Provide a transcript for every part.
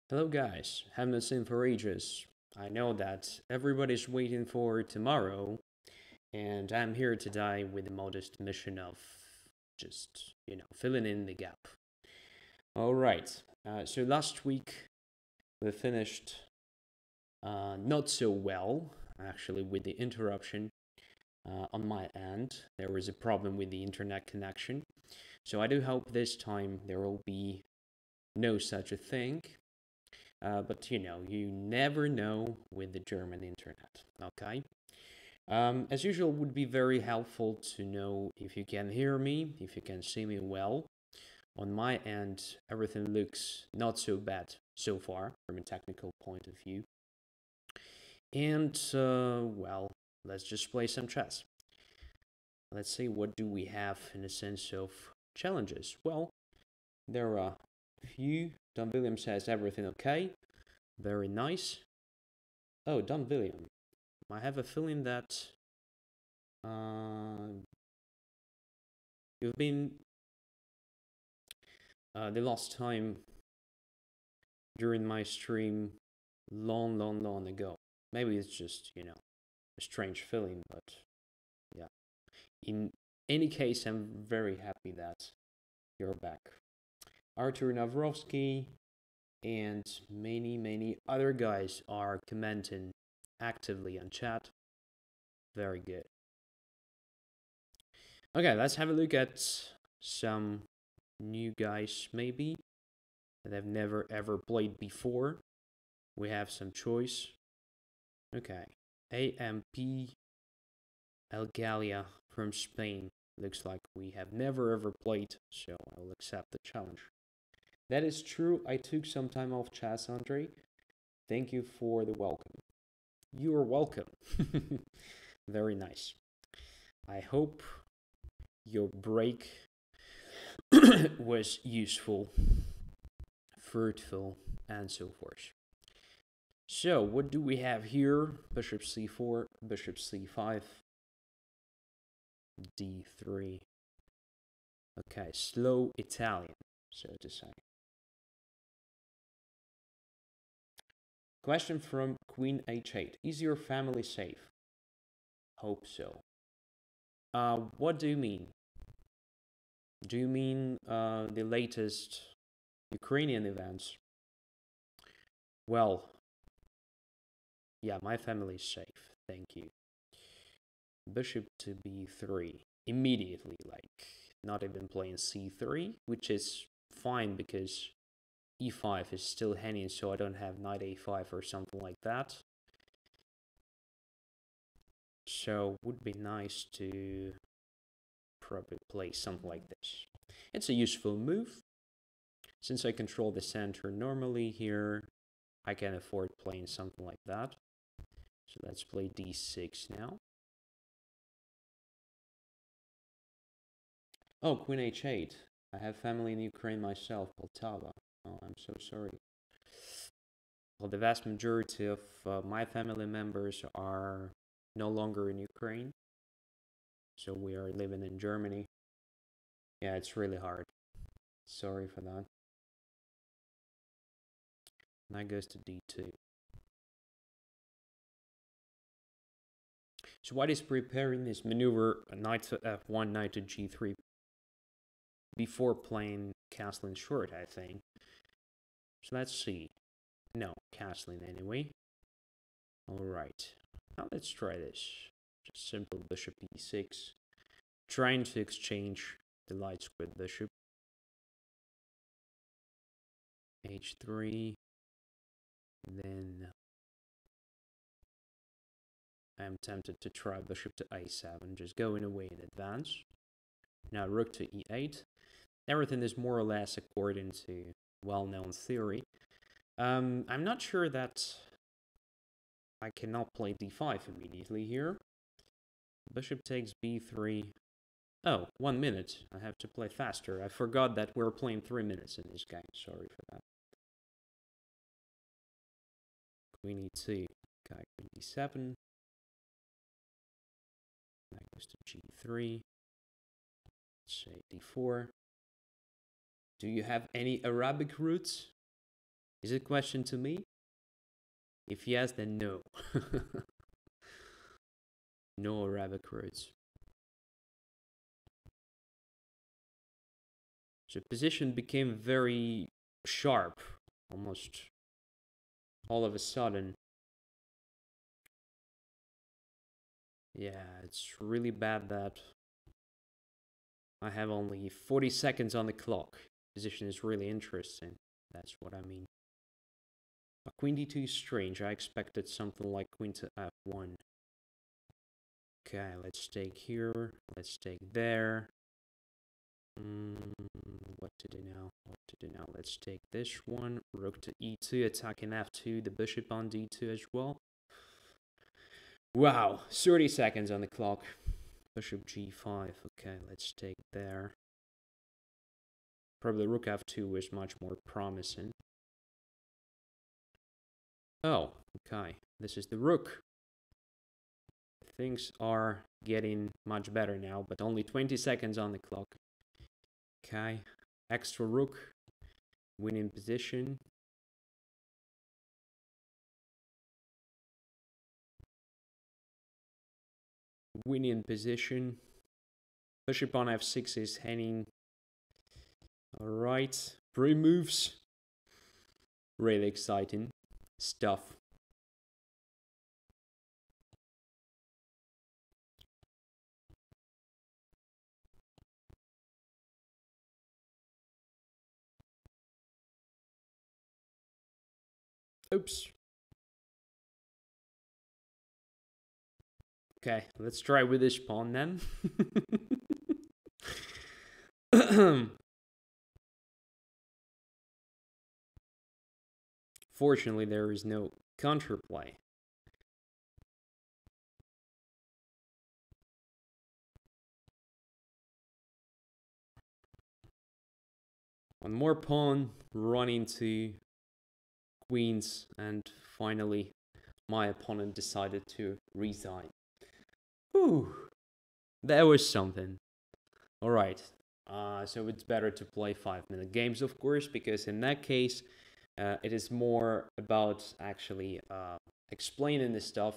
Hello guys, haven't seen for ages. I know that everybody's waiting for tomorrow, and I'm here today with the modest mission of just, filling in the gap. Alright, so last week we finished not so well, actually, with the interruption on my end. There was a problem with the internet connection, so I do hope this time there will be no such a thing. But you never know with the German internet. Okay. As usual, would be very helpful to know if you can hear me, if you can see me well. On my end, everything looks not so bad so far from a technical point of view. And well, let's just play some chess. Let's see, what do we have in the sense of challenges? Well, there are a few. Don Williams says everything okay. Very nice. Oh, Don William. I have a feeling that you've been the last time during my stream long ago. Maybe it's just, a strange feeling, but yeah. In any case, I'm very happy that you're back. Artur Navrovsky and many other guys are commenting actively on chat. Very good. Okay, let's have a look at some new guys maybe that have never ever played before. We have some choice. Okay, AMP Galia from Spain. Looks like we have never ever played, so I will accept the challenge. That is true. I took some time off chess, Andrey. Thank you for the welcome. You are welcome. Very nice. I hope your break was useful, fruitful, and so forth. So, what do we have here? Bishop c4, bishop c5, d3. Okay, slow Italian, so to say. Question from Queen h8. Is your family safe? Hope so. What do you mean? Do you mean the latest Ukrainian events? Well, yeah, my family is safe, thank you. Bishop to b3 immediately, like not even playing c3, which is fine because e5 is still hanging, so I don't have knight a5 or something like that. So would be nice to probably play something like this. It's a useful move. Since I control the center normally here, I can afford playing something like that. So let's play d6 now. Oh, Queen h8. I have family in Ukraine myself, Poltava. Oh, I'm so sorry. Well, the vast majority of my family members are no longer in Ukraine. So we are living in Germany. Yeah, it's really hard. Sorry for that. Knight goes to d2. So white is preparing this maneuver, knight to f1, knight to g3, before playing castling short, I think. So let's see. No, castling anyway. Alright, now let's try this. Just simple bishop e6. Trying to exchange the light square bishop. h3. Then I'm tempted to try bishop to a7, just going away in advance. Now rook to e8. Everything is more or less according to well-known theory. I'm not sure that I cannot play d5 immediately here. Bishop takes b3. Oh, 1 minute. I have to play faster. I forgot that we're playing 3 minutes in this game. Sorry for that. Queen e2. Okay, queen d7. That goes to g3. Let's say d4. Do you have any Arabic roots? Is it a question to me? If yes, then no. No Arabic words. So position became very sharp, almost all of a sudden. Yeah, it's really bad that I have only 40 seconds on the clock. Position is really interesting. That's what I mean. But queen d2 is strange. I expected something like queen to f1. Okay, let's take here. Let's take there. What to do now? What to do now? Let's take this one. Rook to e2, attacking f2. The bishop on d2 as well. Wow, 30 seconds on the clock. Bishop g5. Okay, let's take there. Probably rook f2 is much more promising. Oh, okay. This is the rook. Things are getting much better now, but only 20 seconds on the clock. Okay, extra rook. Winning position. Winning position. Bishop on f6 is hanging. Alright, pre-moves. Really exciting stuff. Oops. Okay, let's try with this pawn then. Fortunately, there is no counterplay. One more pawn, running to queens, and finally my opponent decided to resign. Whew, that was something. Alright, so it's better to play 5-minute games, of course, because in that case, it is more about actually explaining this stuff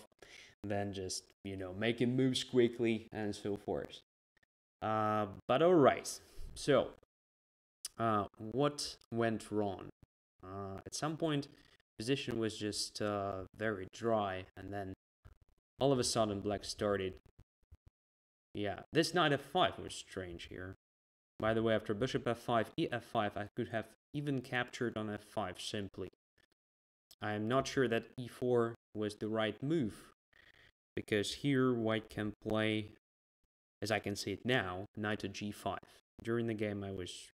than just, you know, making moves quickly and so forth. But alright, so what went wrong? At some point, position was just very dry, and then all of a sudden black started. Yeah, this knight f5 was strange here. By the way, after bishop f5, ef5, I could have even captured on f5 simply. I am not sure that e4 was the right move, because here white can play, as I can see it now, knight to g5. During the game, I was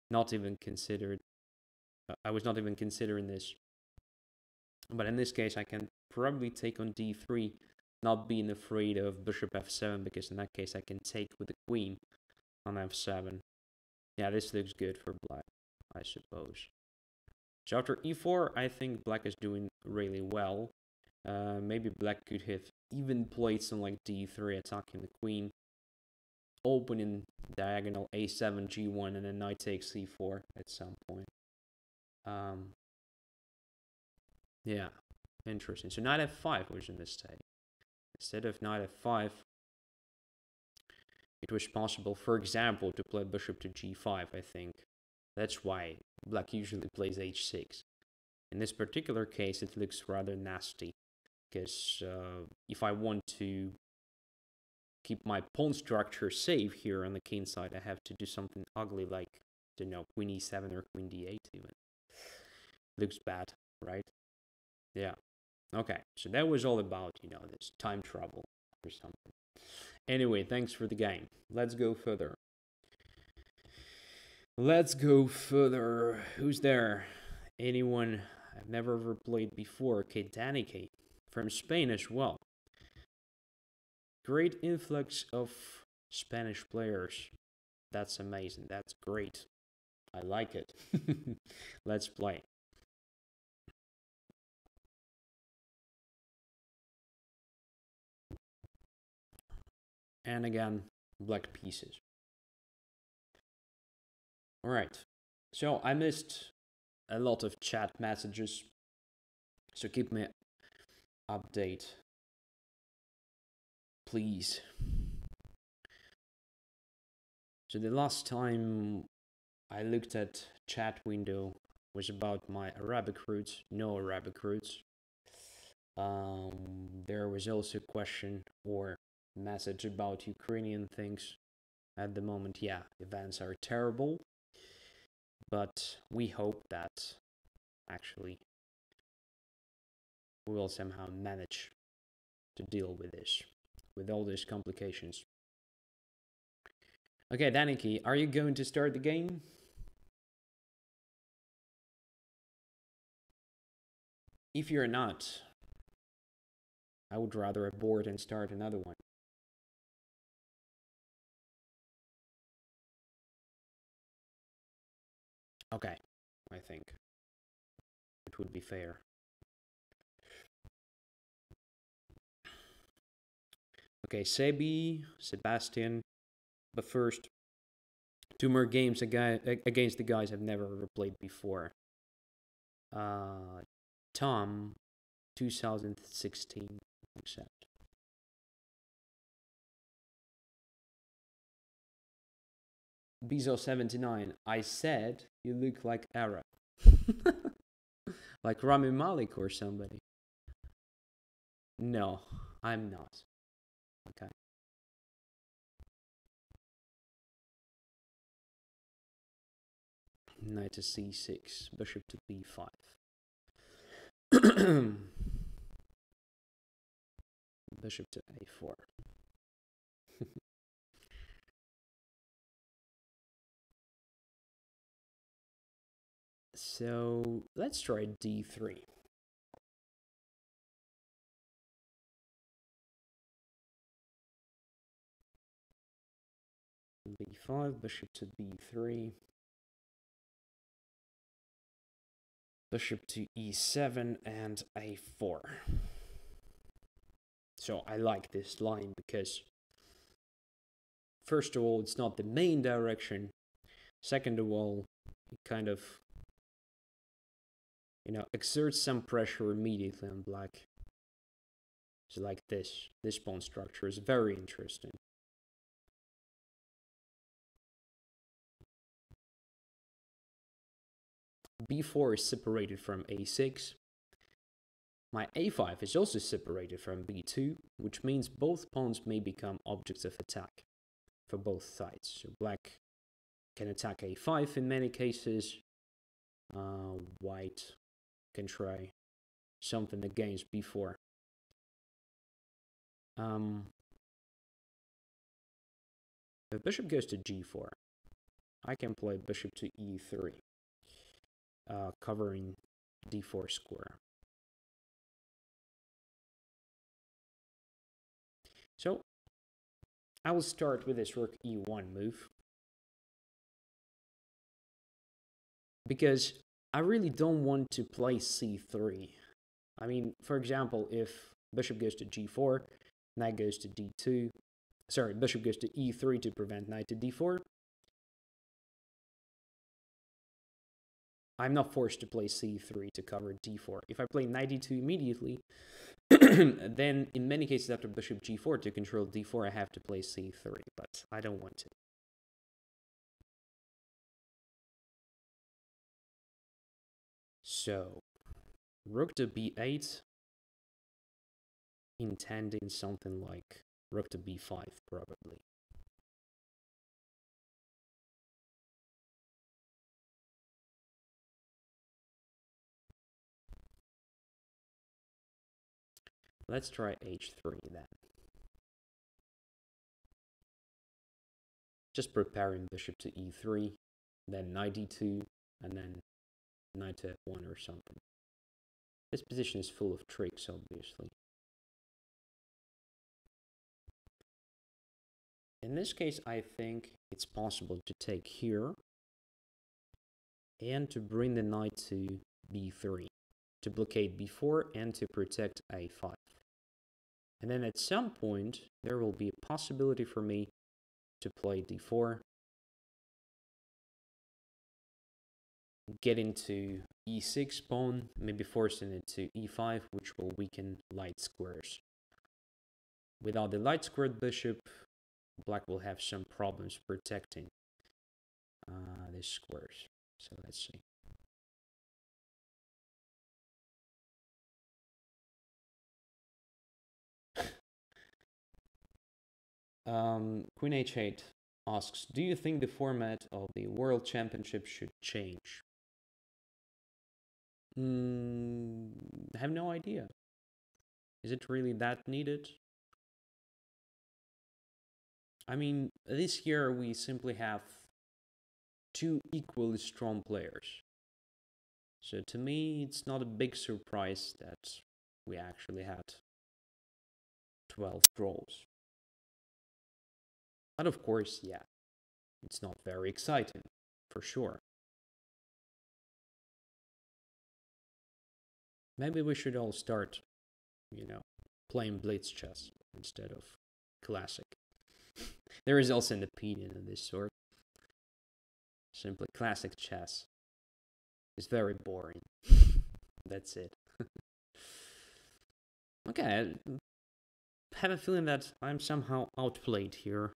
not even considering this. But in this case, I can probably take on d3, not being afraid of bishop f7, because in that case, I can take with the queen on f7. Yeah, this looks good for black, I suppose. So after e4, I think black is doing really well. Maybe black could have even played some like d3, attacking the queen, opening diagonal a7, g1, and then knight takes c4 at some point. Yeah, interesting. So knight f5 was a mistake. Instead of knight f5, it was possible, for example, to play bishop to g5, I think. That's why black usually plays h6. In this particular case, it looks rather nasty, because if I want to keep my pawn structure safe here on the king side, I have to do something ugly like, you know, queen e7 or queen d8 even. Looks bad, right? Yeah. Okay, so that was all about, you know, this time trouble or something. Anyway, thanks for the game. Let's go further. Let's go further. Who's there? Anyone I've never ever played before? Okay, Danica from Spain as well. Great influx of Spanish players. That's amazing. That's great. I like it. Let's play. And again, black pieces. Alright, so I missed a lot of chat messages, so keep me update, please. So the last time I looked at chat window was about my Arabic roots, no Arabic roots. There was also a question or message about Ukrainian things. At the moment, yeah, events are terrible, but we hope that actually we will somehow manage to deal with this, with all these complications. Okay, Daniki, are you going to start the game? If you're not, I would rather abort and start another one. Okay, I think it would be fair. Okay, Sebastian, but first, 2 more games against the guys I've never ever played before. Tom, 2016, accept. Bezo79, I said you look like Arab. Like Rami Malek or somebody. No, I'm not. Okay. Knight to c6, bishop to b5. Bishop to a4. So let's try d3. b5, bishop to b3. Bishop to e7 and a4. So I like this line because, first of all, it's not the main direction. Second of all, it kind of, exerts some pressure immediately on black. It's like this. This pawn structure is very interesting. b4 is separated from a6. My a5 is also separated from b2, which means both pawns may become objects of attack for both sides. So black can attack a5 in many cases. White can try something against b4. If bishop goes to g4, I can play bishop to e3, covering d4 square. So I will start with this rook e1 move, because I really don't want to play c3. I mean, for example, if bishop goes to g4, knight goes to d2, sorry, bishop goes to e3 to prevent knight to d4, I'm not forced to play c3 to cover d4. If I play knight d2 immediately, then in many cases after bishop g4 to control d4, I have to play c3, but I don't want to. So, rook to b8, intending something like rook to b5, probably. Let's try h3 then. Just preparing bishop to e3, then knight d2, and then knight to f1 or something. This position is full of tricks, obviously. In this case, I think it's possible to take here and to bring the knight to b3, to blockade b4 and to protect a5. And then at some point, there will be a possibility for me to play d4, get into e6 pawn, maybe forcing it to e5, which will weaken light squares. Without the light squared bishop, black will have some problems protecting these squares. So let's see. Queen h8 asks, do you think the format of the World Championship should change? I have no idea. Is it really that needed? I mean, this year we simply have two equally strong players. So to me, it's not a big surprise that we actually had 12 draws. But of course, yeah, it's not very exciting, for sure. Maybe we should all start, playing blitz chess instead of classic. There is also an opinion of this sort. Simply classic chess is very boring. That's it. Okay, I have a feeling that I'm somehow outplayed here.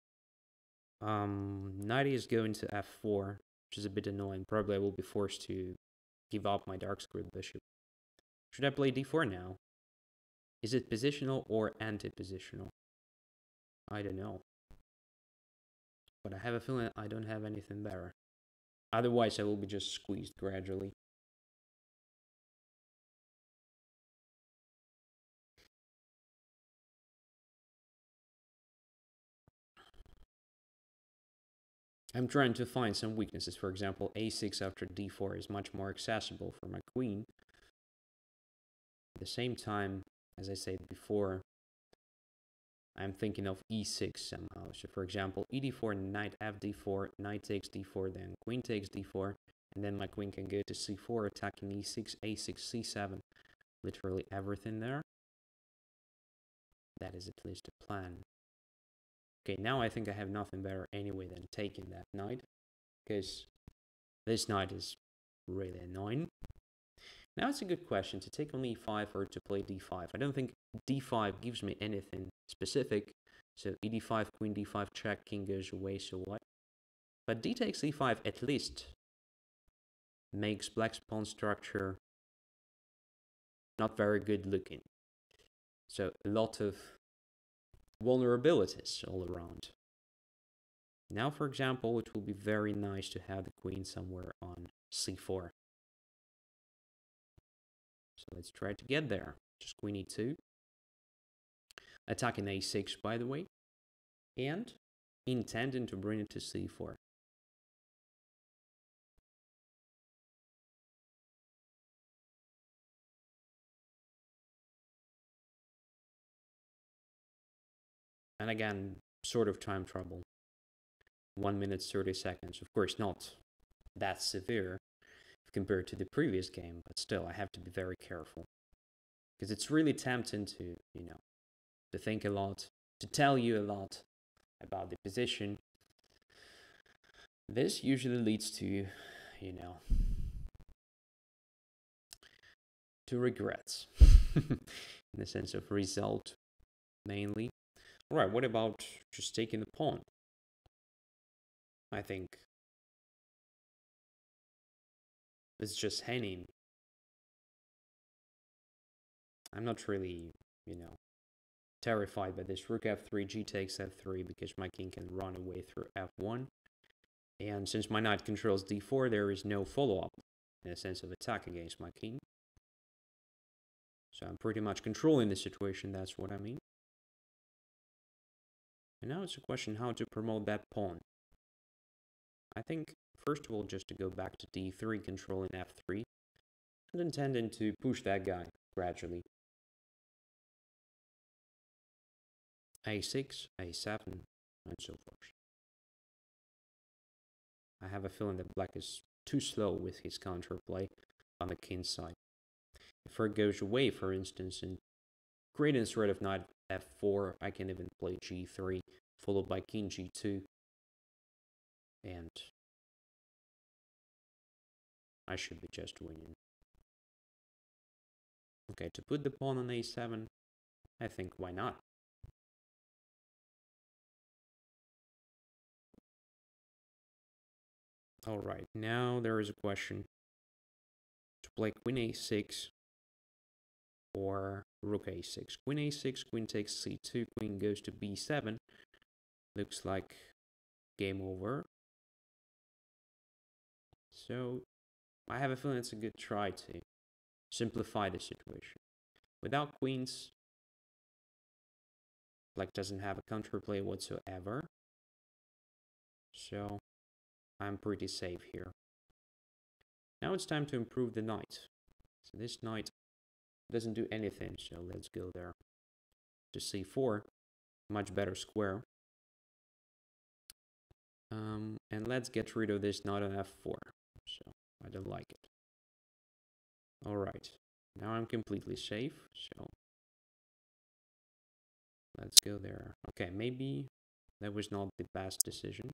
Knight is going to f4, which is a bit annoying. Probably I will be forced to give up my dark squared bishop. Should I play d4 now? Is it positional or anti-positional? I don't know. But I have a feeling I don't have anything better. Otherwise, I will be just squeezed gradually. I'm trying to find some weaknesses. For example, a6 after d4 is much more accessible for my queen. At the same time, as I said before, I'm thinking of e6 somehow. So for example, ed4, knight fd4, knight takes d4, then queen takes d4, and then my queen can go to c4, attacking e6, a6, c7, literally everything there. That is at least a plan. Okay, now I think I have nothing better anyway than taking that knight, because this knight is really annoying. Now it's a good question to take on e5 or to play d5. I don't think d5 gives me anything specific. So ed5, queen d5, check, king goes away, so what? But d takes e5 at least makes black's pawn structure not very good looking. So a lot of vulnerabilities all around. Now, for example, it will be very nice to have the queen somewhere on c4. So let's try to get there. Just queen e2. Attacking a6, by the way. And intending to bring it to c4. And again, sort of time trouble. 1 minute 30 seconds. Of course, not that severe compared to the previous game, but still, I have to be very careful. Because it's really tempting to, to think a lot, to tell you a lot about the position. This usually leads to, to regrets. In the sense of result, mainly. Alright, what about just taking the pawn? I think it's just hanging. I'm not really, terrified by this. Rook f3, g takes f3, because my king can run away through f1. And since my knight controls d4, there is no follow-up in a sense of attack against my king. So I'm pretty much controlling the situation, that's what I mean. And now it's a question how to promote that pawn. I think, first of all, just to go back to d3, controlling f3, and intending to push that guy gradually. a6, a7, and so forth. I have a feeling that black is too slow with his counterplay on the king side. If it goes away, for instance, and creating a threat of knight f4, I can even play g3, followed by king g2, and I should be just winning. Okay, to put the pawn on a7, I think why not? Alright, now there is a question. To play queen a6 or rook a6. Queen a6, queen takes c2, queen goes to b7. Looks like game over. So I have a feeling it's a good try to simplify the situation. Without queens, black doesn't have a counterplay whatsoever. So I'm pretty safe here. Now it's time to improve the knight. So this knight doesn't do anything, so let's go there to c4. Much better square. And let's get rid of this knight on f4. So I don't like it. Alright, now I'm completely safe, so let's go there. Okay, maybe that was not the best decision.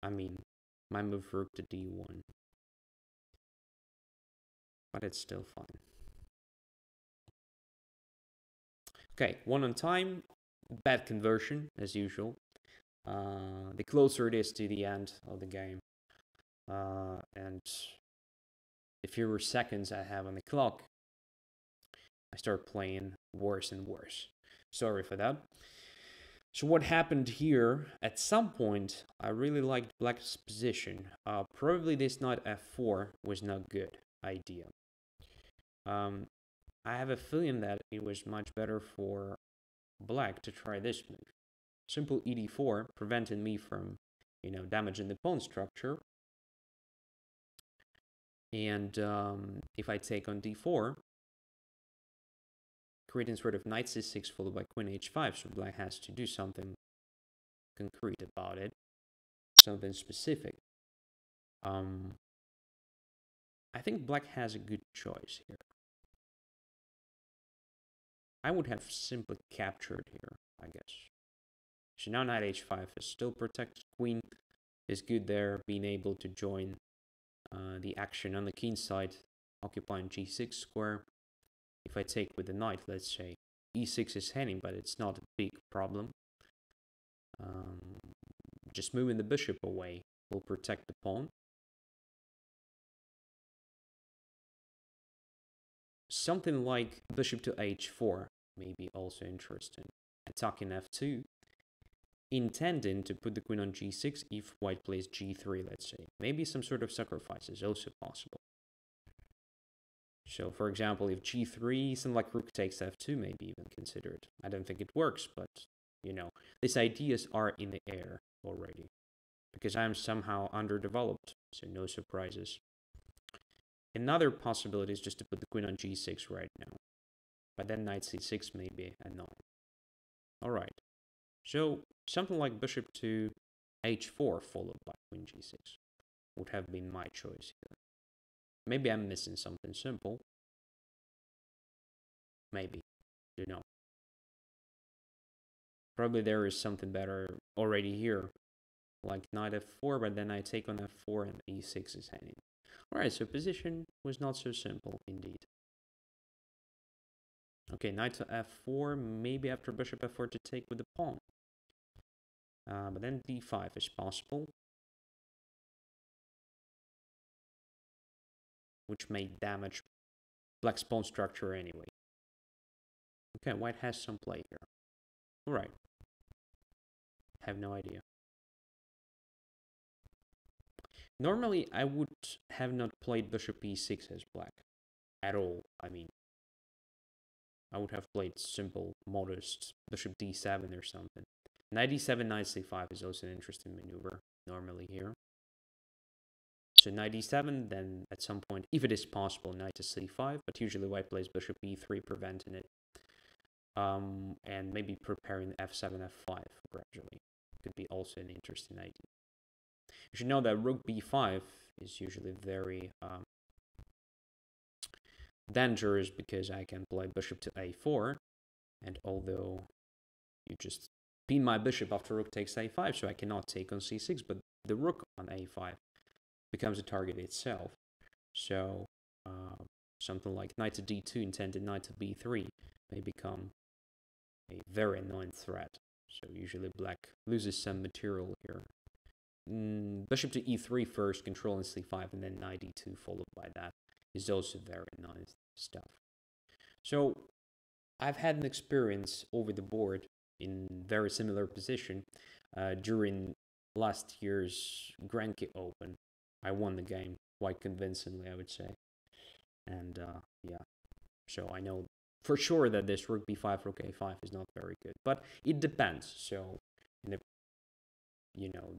I mean, my move rook to d1. But it's still fine. Okay, one on time. Bad conversion, as usual. The closer it is to the end of the game, and the fewer seconds I have on the clock, I start playing worse and worse. Sorry for that. So what happened here, at some point, I really liked black's position. Probably this knight f4 was not good idea. I have a feeling that it was much better for black to try this move. Simple ed4, preventing me from, damaging the pawn structure. And if I take on d4, creating sort of knight c6 followed by queen h5, so black has to do something concrete about it, something specific. I think black has a good choice here. I would have simply captured here, I guess. So now knight h5 is still protected. Queen is good there, being able to join the action on the king side, occupying g6 square. If I take with the knight, let's say e6 is heading, but it's not a big problem. Just moving the bishop away will protect the pawn. Something like bishop to h4 may be also interesting. Attacking f2, intending to put the queen on g6 if white plays g3, let's say. Maybe some sort of sacrifice is also possible. So, for example, if g3, something like rook takes f2 may be even considered. I don't think it works, but, these ideas are in the air already. Because I'm somehow underdeveloped, so no surprises. Another possibility is just to put the queen on g6 right now. But then knight c6 may be annoying. Alright. So, something like bishop to h4 followed by queen g6 would have been my choice here. Maybe I'm missing something simple. Maybe. Don't know. Probably there is something better already here. Like knight f4, but then I take on f4 and e6 is hanging. Alright, so position was not so simple indeed. Okay, knight to f4, maybe after bishop f4 to take with the pawn. But then d5 is possible, which may damage black's pawn structure anyway. Okay, white has some play here. Alright. Have no idea. Normally, I would have not played bishop e6 as black at all. I mean, I would have played simple, modest bishop d7 or something. Knight d7, knight c5 is also an interesting maneuver normally here. So knight d7, then at some point, if it is possible, knight to c5, but usually white plays bishop e3, preventing it. And maybe preparing f7, f5 gradually. Could be also an interesting idea. You should know that rook b5 is usually very dangerous because I can play bishop to a4, and although you just pin my bishop after rook takes a5, so I cannot take on c6, but the rook on a5 becomes a target itself. So something like knight to d2 intended knight to b3 may become a very annoying threat. So usually black loses some material here. Bishop to e3 first, controlling c5, and then knight e2 followed by that is also very nice stuff. So I've had an experience over the board in very similar position during last year's Grand Prix Open. I won the game quite convincingly, I would say. And yeah, so I know for sure that this rook b5, rook a5 is not very good, but it depends. So,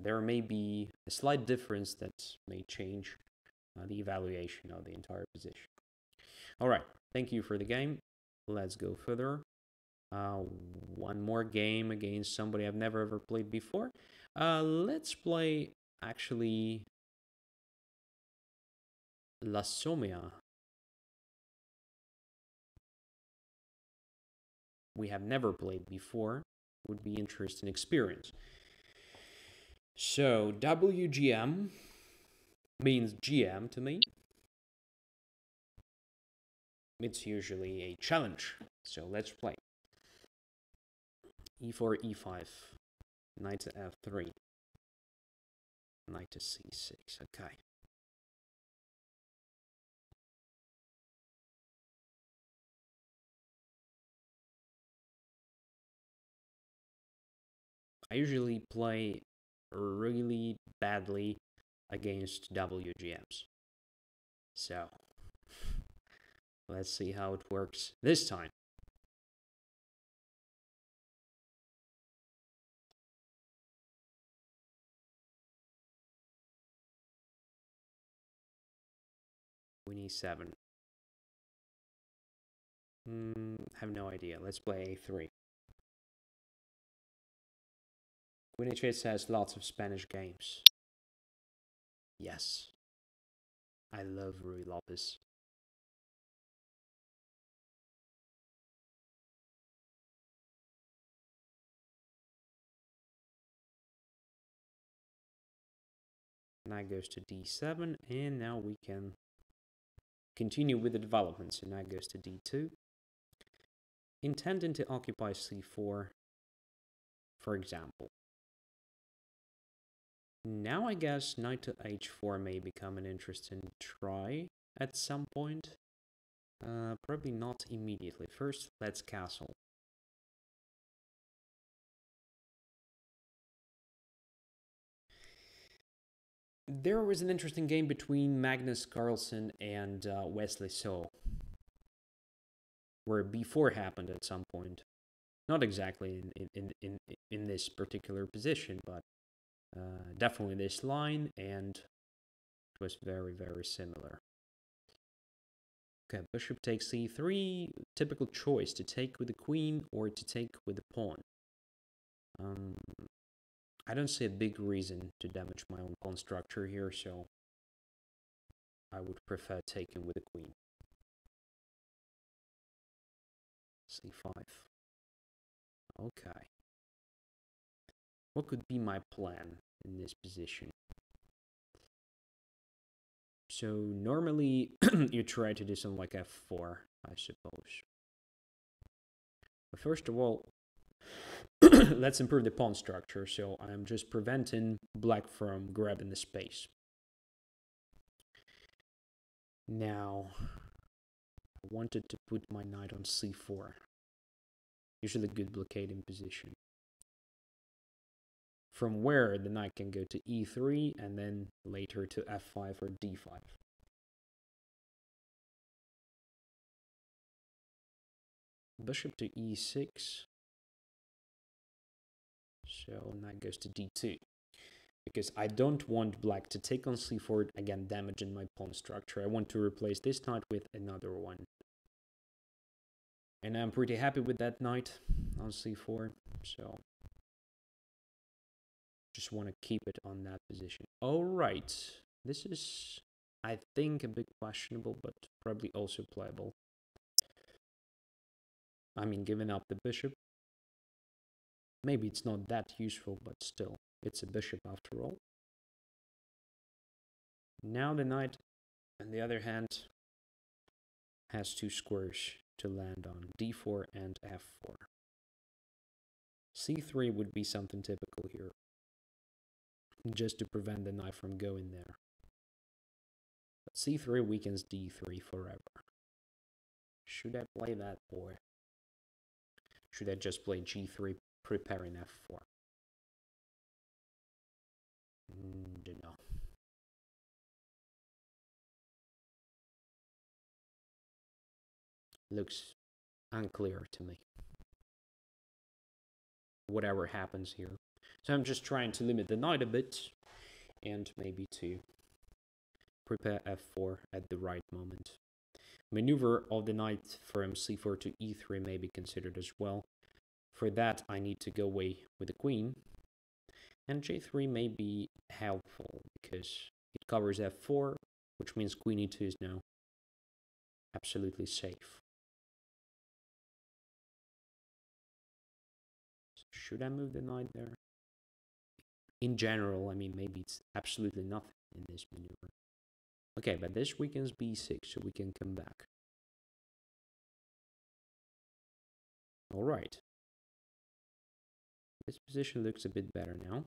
there may be a slight difference that may change the evaluation of the entire position. All right, thank you for the game. Let's go further. One more game against somebody I've never ever played before. Let's play, actually, La Somia. We have never played before. Would be interesting experience. So, WGM means GM to me. It's usually a challenge. So, let's play. E4, E5. Knight to F3. Knight to C6. Okay. I usually play really badly against WGMs. So, let's see how it works this time. Queen e7. Have no idea. Let's play a3. Queen h8 has lots of Spanish games. Yes. I love Ruy Lopez. Knight goes to d7, and now we can continue with the development. So knight goes to d2. Intending to occupy c4, for example. Now I guess knight to h4 may become an interesting try at some point. Probably not immediately. First, let's castle. There was an interesting game between Magnus Carlsen and Wesley So, where b4 happened at some point. Not exactly in this particular position, but definitely this line, and it was very, very similar. Okay, bishop takes c3, typical choice, to take with the queen or to take with the pawn. I don't see a big reason to damage my own pawn structure here, so I would prefer taking with the queen. c5. Okay. What could be my plan in this position? So normally you try to do something like f4, I suppose. But first of all, let's improve the pawn structure. So I'm just preventing black from grabbing the space. Now, I wanted to put my knight on c4. Usually a good blockading position. From where the knight can go to e3 and then later to f5 or d5. Bishop to e6. So knight goes to d2. Because I don't want black to take on c4, again damaging my pawn structure. I want to replace this knight with another one. And I'm pretty happy with that knight on c4. So just want to keep it on that position. All right. This is, I think, a bit questionable, but probably also playable. I mean, giving up the bishop. Maybe it's not that useful, but still, it's a bishop after all. Now the knight, on the other hand, has two squares to land on, d4 and f4. c3 would be something typical here, just to prevent the knight from going there. But c3 weakens d3 forever. Should I play that, or should I just play g3, preparing f4? Don't know. Looks unclear to me. Whatever happens here. So I'm just trying to limit the knight a bit, and maybe to prepare f4 at the right moment. Maneuver of the knight from c4 to e3 may be considered as well. For that, I need to go away with the queen. And j3 may be helpful, because it covers f4, which means queen e2 is now absolutely safe. So should I move the knight there? In general, I mean, maybe it's absolutely nothing in this maneuver. Okay, but this weakens b6, so we can come back. All right. This position looks a bit better now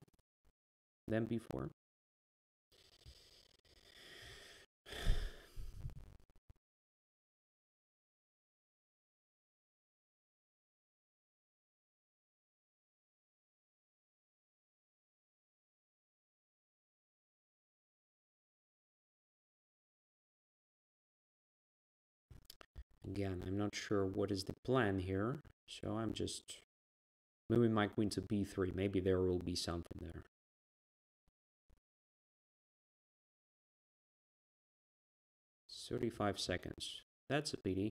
than before. Again, I'm not sure what is the plan here, so I'm just moving my queen to b3. Maybe there will be something there. "35 seconds. That's a pity.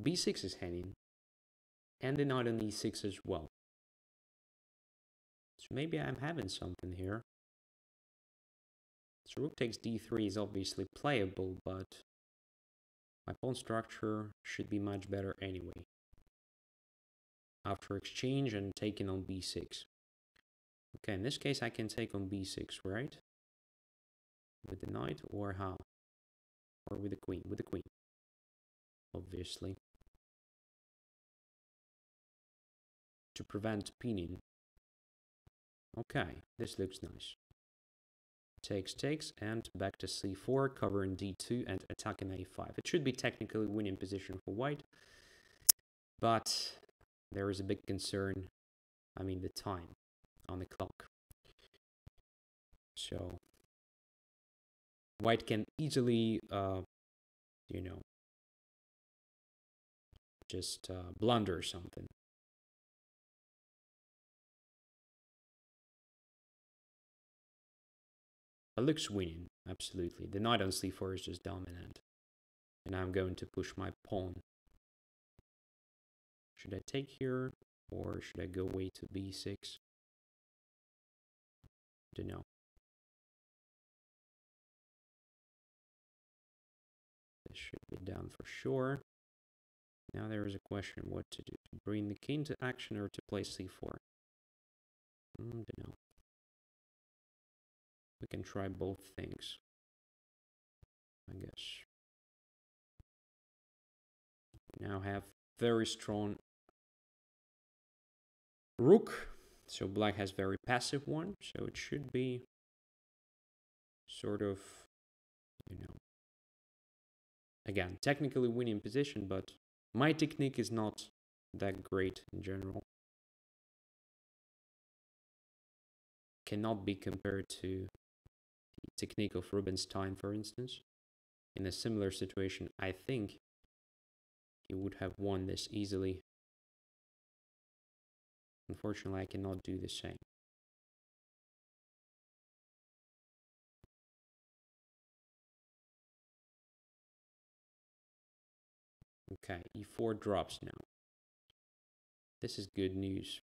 b6 is hanging, and the knight on e6 as well. So maybe I'm having something here. So rook takes d3 is obviously playable, but my pawn structure should be much better anyway. After exchange and taking on b6. Okay, in this case I can take on b6, right? With the knight, or how? Or with the queen? With the queen, obviously. To prevent pinning. Okay, this looks nice. Takes, and back to c4, covering d2 and attacking a5. It should be technically winning position for white, but there is a big concern. I mean, the time on the clock. So white can easily, just blunder something. It looks winning, absolutely. The knight on c4 is just dominant. And I'm going to push my pawn. Should I take here, or should I go away to b6? Don't know. This should be done for sure. Now there is a question what to do. To bring the king to action or to play c4? Don't know. We can try both things, I guess. We now have very strong rook. So black has very passive one. So it should be sort of, again, technically winning position, but my technique is not that great in general. Cannot be compared to the technique of Rubinstein, for instance. In a similar situation, I think he would have won this easily. Unfortunately, I cannot do the same. Okay, e4 drops now. This is good news.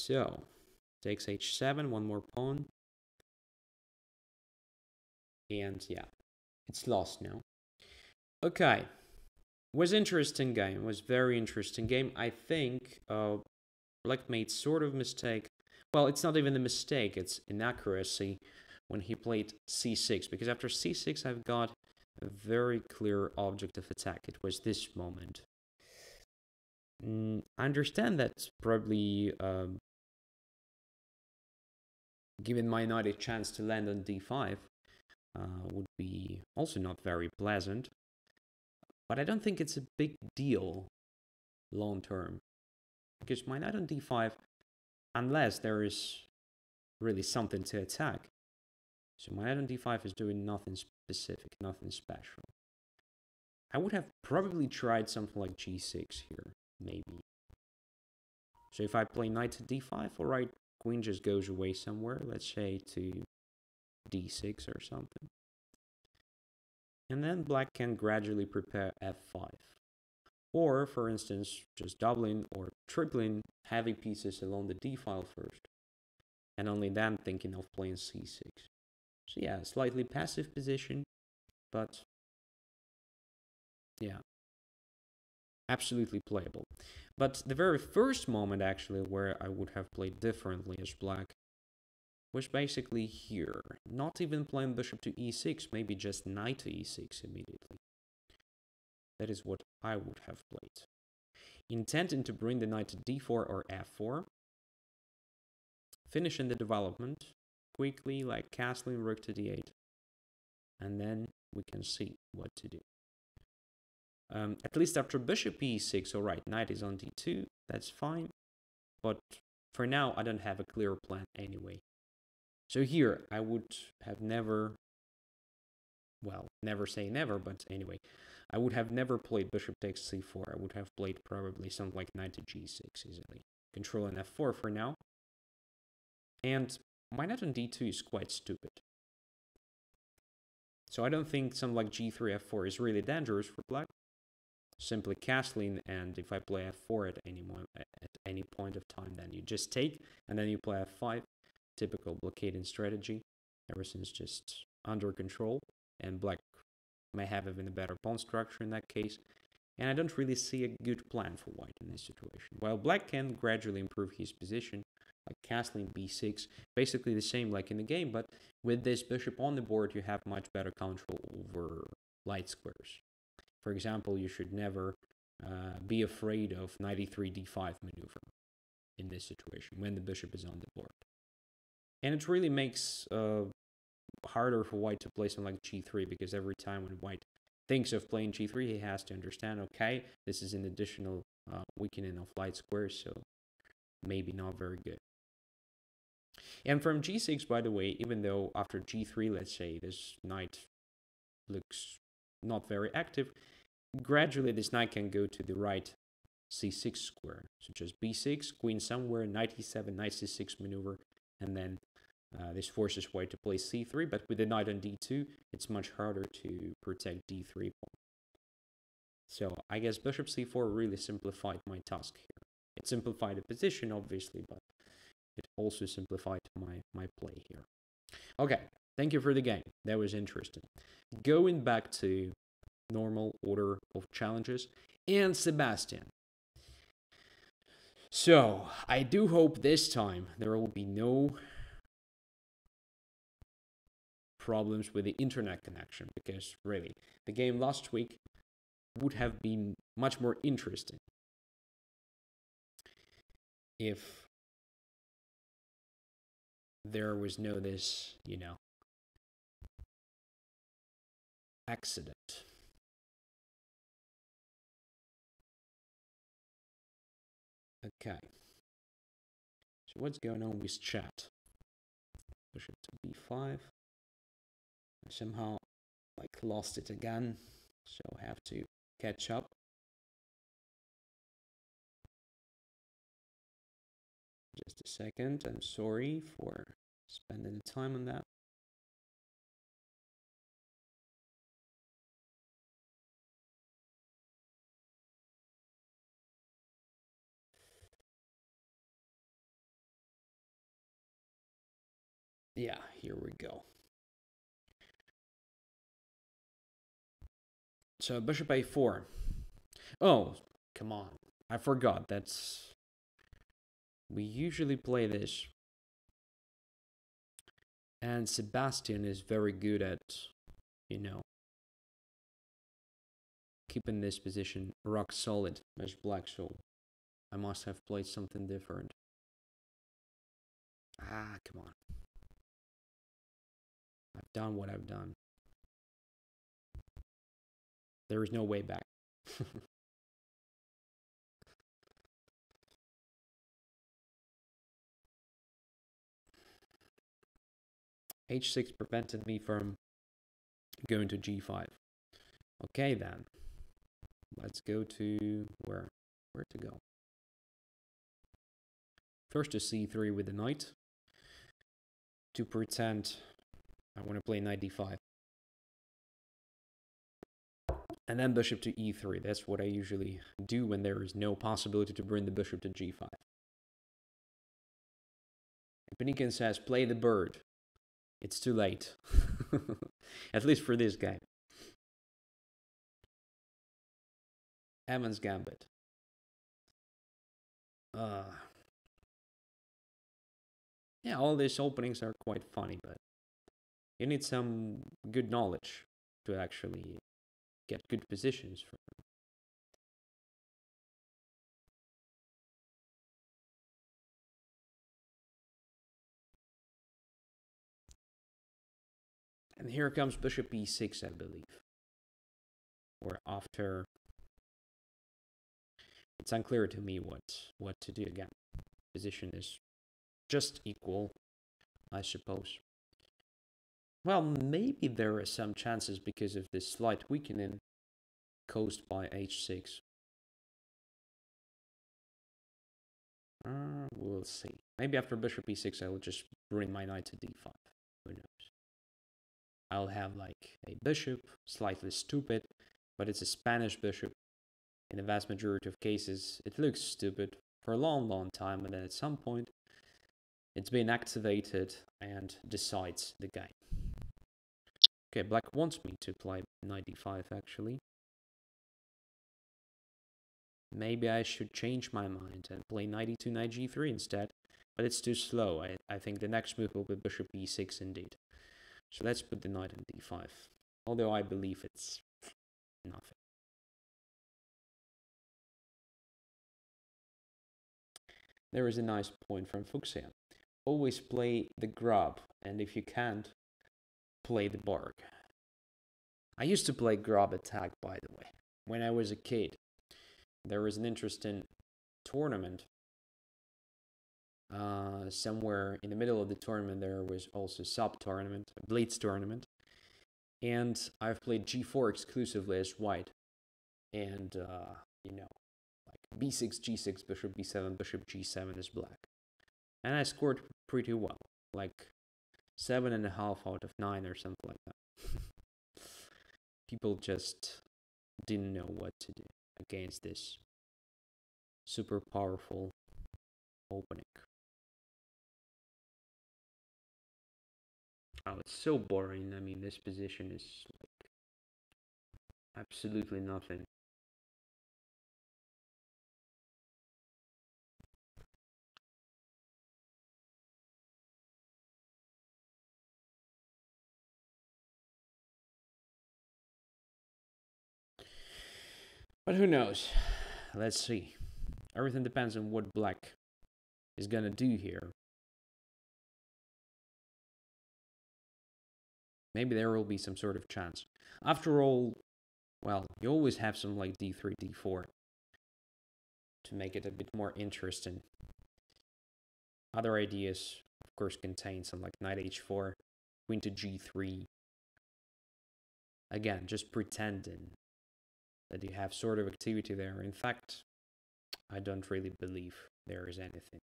So, takes h7, one more pawn. And yeah, it's lost now. Okay. Was interesting game. Was very interesting game. I think Black made sort of mistake. Well, it's not even a mistake. It's inaccuracy when he played c6. Because after c6, I've got a very clear object of attack. It was this moment. I understand that's probably given my knight a chance to land on d5 would be also not very pleasant. But I don't think it's a big deal long term. Because my knight on d5, unless there is really something to attack. So my knight on d5 is doing nothing specific, nothing special. I would have probably tried something like g6 here, maybe. So if I play knight to d5, alright, queen just goes away somewhere, let's say to d6 or something. And then black can gradually prepare f5. Or, for instance, just doubling or tripling heavy pieces along the d file first. And only then thinking of playing c6. So yeah, slightly passive position, but yeah, absolutely playable. But the very first moment actually where I would have played differently as black was basically here. Not even playing bishop to e6, maybe just knight to e6 immediately. That is what I would have played. Intending to bring the knight to d4 or f4. Finishing the development quickly, like castling rook to d8. And then we can see what to do. At least after bishop e6, alright, knight is on d2, that's fine. But for now, I don't have a clear plan anyway. So here, I would have never, well, never say never, but anyway, I would have never played bishop takes c4. I would have played probably something like knight to g6 easily. Controlling f4 for now. And my knight on d2 is quite stupid. So I don't think something like g3, f4 is really dangerous for black. Simply castling, and if I play f4 at any point of time, then you just take, and then you play f5. Typical blockading strategy. Everything's just under control, and black may have even a better pawn structure in that case. And I don't really see a good plan for white in this situation. While black can gradually improve his position, like castling b6, basically the same like in the game, but with this bishop on the board, you have much better control over light squares. For example, you should never be afraid of knight e3 d5 maneuver in this situation when the bishop is on the board. And it really makes harder for white to play something like g3, because every time when white thinks of playing g3, he has to understand, okay, this is an additional weakening of light squares, so maybe not very good. And from g6, by the way, even though after g3, let's say, this knight looks not very active, gradually this knight can go to the right c6 square. So just b6, queen somewhere, knight e7, knight c6 maneuver, and then this forces white to play c3, but with the knight on d2, it's much harder to protect d3 pawn. So I guess bishop c4 really simplified my task here. It simplified the position, obviously, but it also simplified my play here. Okay, thank you for the game. That was interesting. Going back to normal order of challenges, and Sebastian. So, I do hope this time there will be no problems with the internet connection, because really, the game last week would have been much more interesting if there was no this, accident. Okay. So what's going on with chat? Bishop to b5. I somehow lost it again, so I have to catch up. Just a second. I'm sorry for spending the time on that. Yeah, here we go. So bishop a4. Oh, come on. I forgot. We usually play this. And Sebastian is very good at, keeping this position rock solid as black, so I must have played something different. Ah, come on. I've done what I've done. There is no way back. H6 prevented me from going to G5. Okay then. Let's go to where to go? First to C3 with the knight to pretend I want to play knight D5. And then bishop to E3. That's what I usually do when there is no possibility to bring the bishop to G5. Panikin says, play the bird. It's too late. At least for this guy. Evans Gambit. Yeah, all these openings are quite funny, but you need some good knowledge to actually get good positions for them. And here comes bishop e6, I believe. Or after. It's unclear to me what to do again. Position is just equal, I suppose. Well, maybe there are some chances because of this slight weakening caused by h6. We'll see. Maybe after bishop e6, I will just bring my knight to d5. Who knows? I'll have like a bishop, slightly stupid, but it's a Spanish bishop. In the vast majority of cases, it looks stupid for a long, long time, and then at some point, it's been activated and decides the game. Okay, black wants me to play knight d5, actually. Maybe I should change my mind and play knight e2, knight g3 instead, but it's too slow. I think the next move will be bishop e6 indeed. So let's put the knight on d5, although I believe it's nothing. There is a nice point from Fuxia. Always play the grub, and if you can't, play the barg. I used to play grub attack, by the way, when I was a kid. There was an interesting tournament. Somewhere in the middle of the tournament, there was also a sub-tournament, a Blitz tournament. And I've played g4 exclusively as white. And, like b6, g6, bishop b7, bishop g7 is black. And I scored pretty well, like 7.5 out of 9 or something like that. People just didn't know what to do against this super powerful opening. Oh, it's so boring. I mean, this position is like absolutely nothing. But who knows? Let's see. Everything depends on what black is gonna do here. Maybe there will be some sort of chance. After all, well, you always have some like d3, d4 to make it a bit more interesting. Other ideas, of course, contain some like knight h4, queen to g3. Again, just pretending that you have sort of activity there. In fact, I don't really believe there is anything.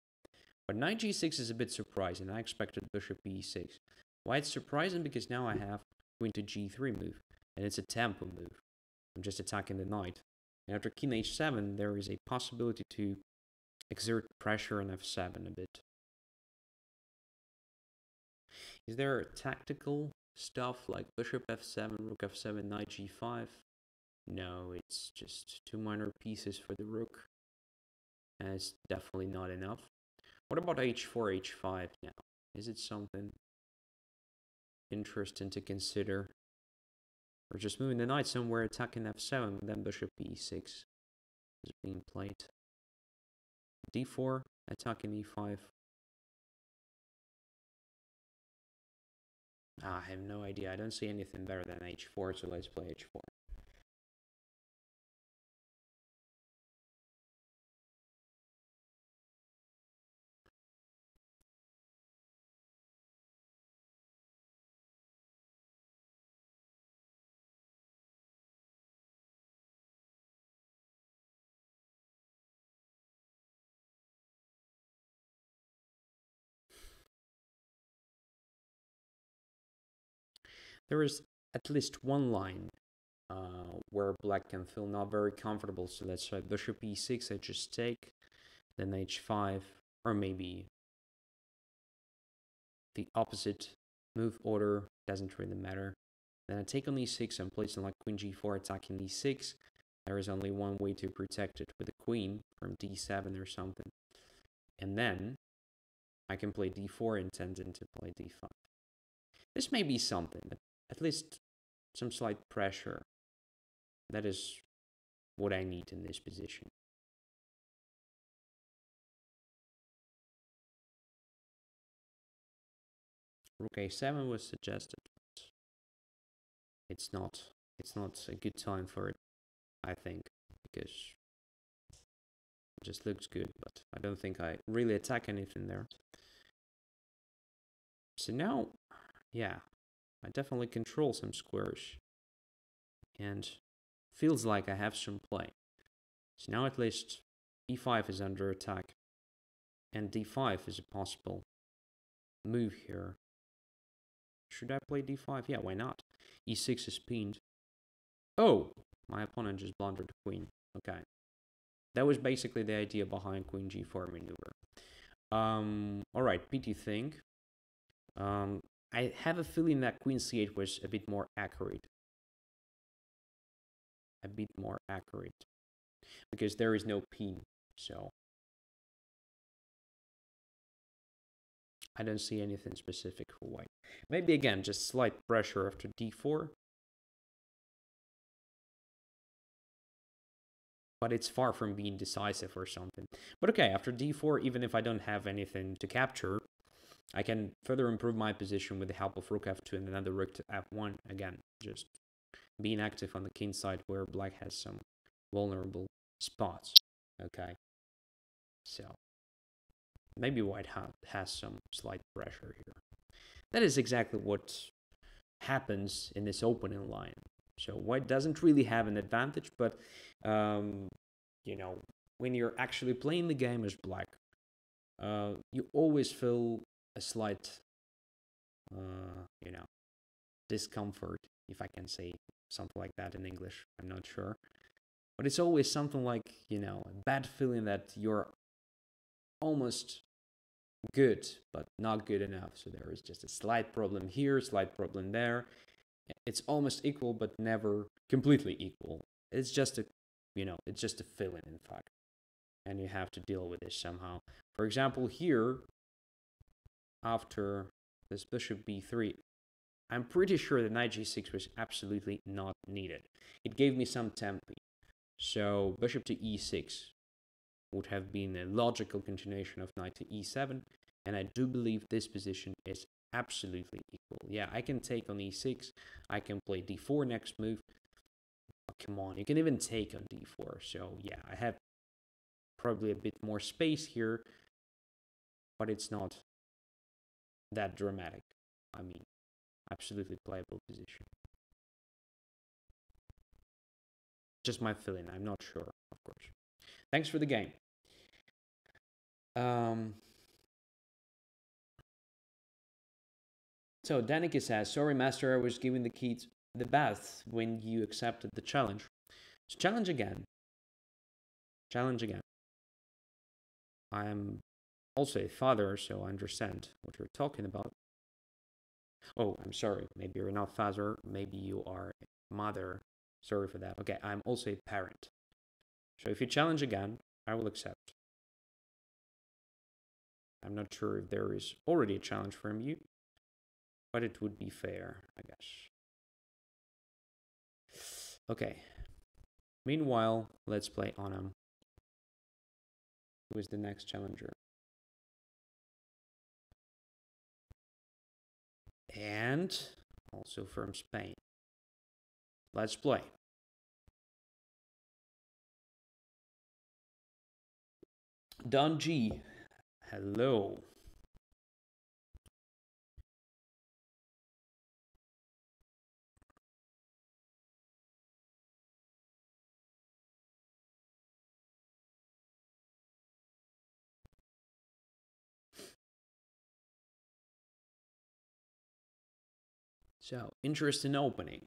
But knight g6 is a bit surprising. I expected bishop e6. Why it's surprising? Because now I have queen to g3 move, and it's a tempo move. I'm just attacking the knight. And after king h7, there is a possibility to exert pressure on f7 a bit. Is there tactical stuff like bishop f7, rook f7, knight g5? No, it's just two minor pieces for the rook. And it's definitely not enough. What about h4, h5 now? Is it something interesting to consider? Or just moving the knight somewhere, attacking f7, then bishop e6 is being played. d4, attacking e5. I have no idea. I don't see anything better than h4, so let's play h4. There is at least one line where black can feel not very comfortable. So let's try bishop e6, I just take, then h5, or maybe the opposite move order, doesn't really matter. Then I take on e6 and place on like queen g4, attacking e6. There is only one way to protect it with the queen from d7 or something. And then I can play d4 intending to play d5. This may be something, but at least some slight pressure. That is what I need in this position. Rook a7 was suggested, but it's not a good time for it, I think, because it just looks good, but I don't think I really attack anything there. So now, yeah, I definitely control some squares, and feels like I have some play. So now at least e5 is under attack, and d5 is a possible move here. Should I play d5? Yeah, why not? e6 is pinned. Oh, my opponent just blundered the queen. Okay. That was basically the idea behind queen g4 maneuver. Alright, PT think. I have a feeling that queen c8 was a bit more accurate. Because there is no pin, so I don't see anything specific for white. Maybe again, just slight pressure after d4. But it's far from being decisive or something. But okay, after d4, even if I don't have anything to capture, I can further improve my position with the help of rook f2 and another rook to f1. Again, just being active on the king side where black has some vulnerable spots. Okay, so maybe white has some slight pressure here. That is exactly what happens in this opening line. So white doesn't really have an advantage, but you know, when you're actually playing the game as black, you always feel a slight, you know, discomfort, if I can say something like that in English. I'm not sure. But it's always something like, you know, a bad feeling that you're almost good, but not good enough. So there is just a slight problem here, slight problem there. It's almost equal, but never completely equal. It's just a, you know, it's just a feeling, in fact. And you have to deal with this somehow. For example, here, after this bishop b3, I'm pretty sure that knight g6 was absolutely not needed. It gave me some tempo. So bishop to e6 would have been a logical continuation of knight to e7. And I do believe this position is absolutely equal. Yeah, I can take on e6. I can play d4 next move. Oh, come on, you can even take on d4. So yeah, I have probably a bit more space here, but it's not that dramatic. I mean, absolutely playable position. Just my feeling. I'm not sure, of course. Thanks for the game. So Danica says, sorry, master, I was given the key to the bath when you accepted the challenge. So challenge again. Challenge again. I'm also a father, so I understand what you're talking about. Oh, I'm sorry. Maybe you're not father. Maybe you are mother. Sorry for that. Okay, I'm also a parent. So if you challenge again, I will accept. I'm not sure if there is already a challenge from you, but it would be fair, I guess. Okay. Meanwhile, let's play Onam, who is the next challenger. And also from Spain. Let's play. Don G. Hello. So, interest in opening.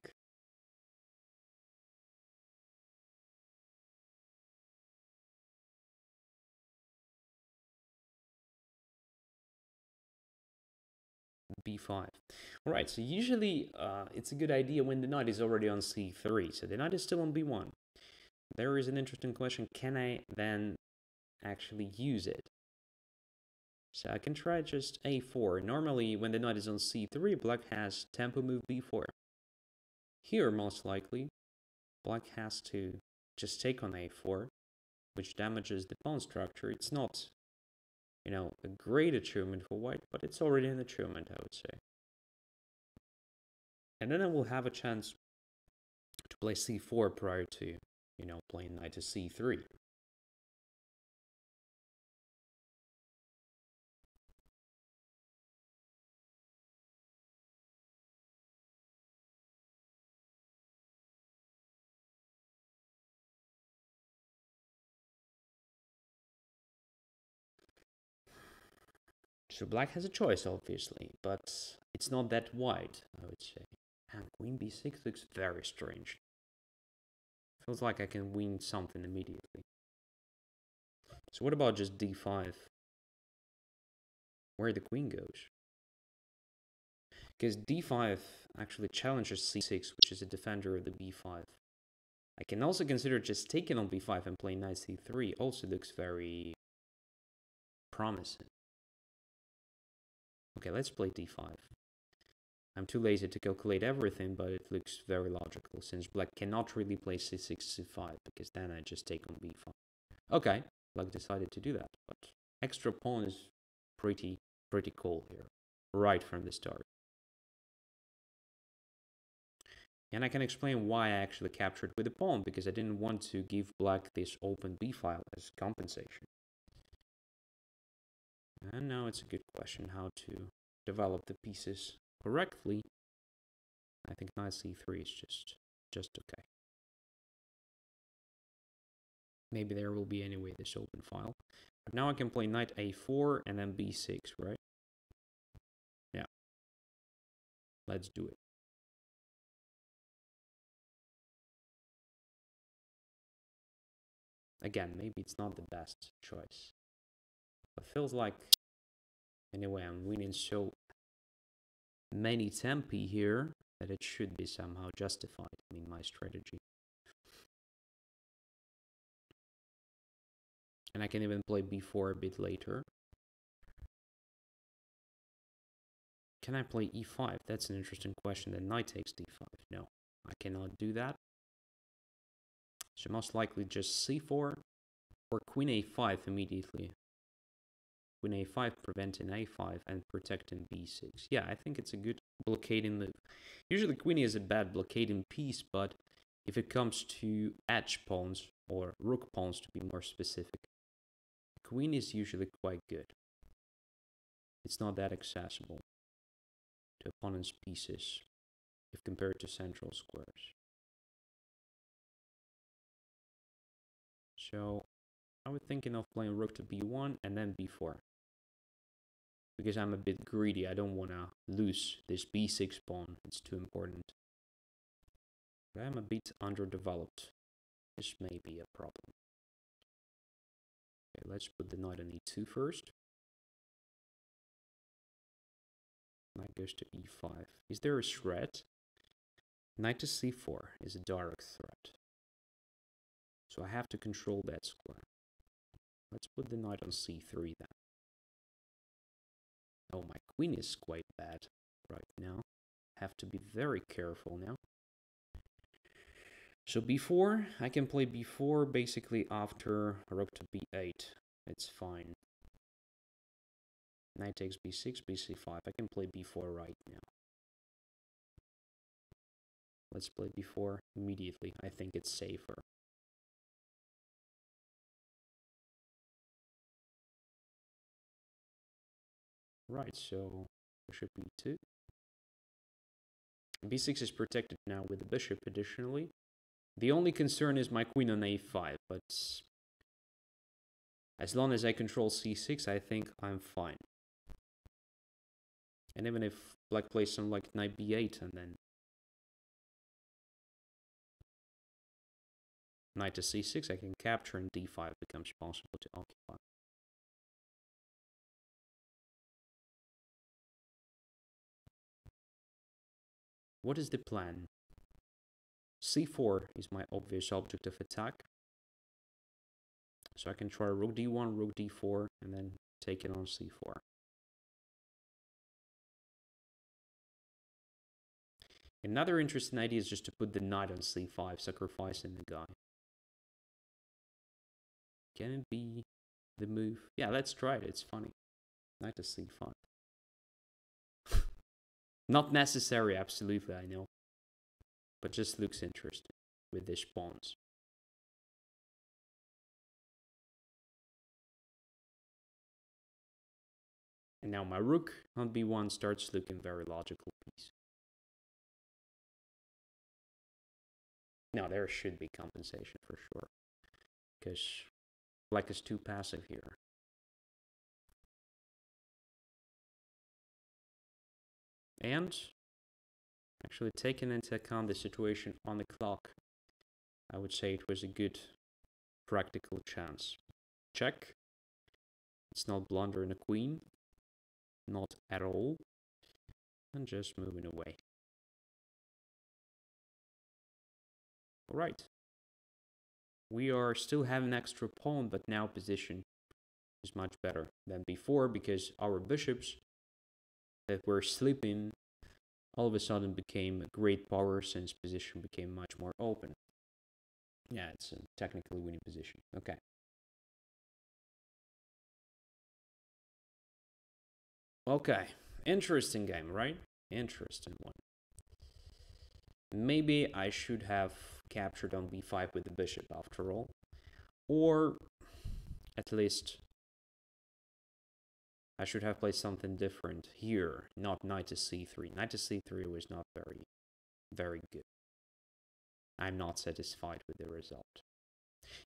B5. All right, so usually it's a good idea when the knight is already on C3. So the knight is still on B1. There is an interesting question. Can I then actually use it? So I can try just A4. Normally, when the knight is on C3, black has tempo move B4. Here, most likely, black has to just take on A4, which damages the pawn structure. It's not, a great achievement for white, but it's already an achievement, I would say. And then I will have a chance to play C4 prior to, playing knight to C3. So black has a choice, obviously, but it's not that wide, I would say. And queen b6 looks very strange. Feels like I can win something immediately. So what about just d5? Where the queen goes? Because d5 actually challenges c6, which is a defender of the b5. I can also consider just taking on b5 and playing knight c3. Also looks very promising. Okay, let's play d5. I'm too lazy to calculate everything, but it looks very logical, since black cannot really play c6, c5, because then I just take on b5. Okay, black decided to do that, but extra pawn is pretty cool here, right from the start. And I can explain why I actually captured with the pawn, because I didn't want to give black this open b file as compensation. And now it's a good question how to develop the pieces correctly. I think knight c3 is just okay. Maybe there will be anyway this open file. But now I can play knight a4 and then b6, right? Yeah. Let's do it. Again, maybe it's not the best choice. But feels like, anyway, I'm winning so many tempi here that it should be somehow justified. I mean, my strategy. And I can even play b4 a bit later. Can I play e5? That's an interesting question. Then knight takes d5. No, I cannot do that. So most likely just c4 or queen a5 immediately. Queen a5 preventing a5 and protecting b6. Yeah, I think it's a good blockading move. Usually queen is a bad blockading piece, but if it comes to edge pawns or rook pawns to be more specific, queen is usually quite good. It's not that accessible to opponent's pieces if compared to central squares. So I was thinking of playing rook to b1 and then b4. Because I'm a bit greedy, I don't want to lose this b6 pawn. It's too important. But I'm a bit underdeveloped. This may be a problem. Okay, let's put the knight on e2 first. Knight goes to e5. Is there a threat? Knight to c4 is a direct threat. So I have to control that square. Let's put the knight on c3 then. Oh, my queen is quite bad right now. Have to be very careful now. So b4, I can play b4 basically after rook to b8. It's fine. Knight takes b6, bc5. I can play b4 right now. Let's play b4 immediately. I think it's safer. Right, so bishop e2. b6 is protected now with the bishop additionally. The only concern is my queen on a5, but as long as I control c6, I think I'm fine. And even if black plays some like knight b8 and then knight to c6, I can capture and d5 becomes possible to occupy. What is the plan? c4 is my obvious object of attack. So I can try rook d1, rook d4, and then take it on c4. Another interesting idea is just to put the knight on c5, sacrificing the guy. Can it be the move? Yeah, let's try it. It's funny. Knight to c5. Not necessary, absolutely, I know. But just looks interesting with these pawns. And now my rook on b1 starts looking very logical piece. Now there should be compensation for sure, because black is too passive here. And actually taking into account the situation on the clock, I would say it was a good practical chance. Check. It's not blundering a queen. Not at all. And just moving away. Alright. We are still having an extra pawn, but now position is much better than before because our bishops that were sleeping all of a sudden became a great power since position became much more open. Yeah, it's a technically winning position. Okay. Okay. Interesting game, right? Interesting one. Maybe I should have captured on b5 with the bishop after all. Or at least I should have played something different here, not knight to c3. Knight to c3 was not very good. I'm not satisfied with the result.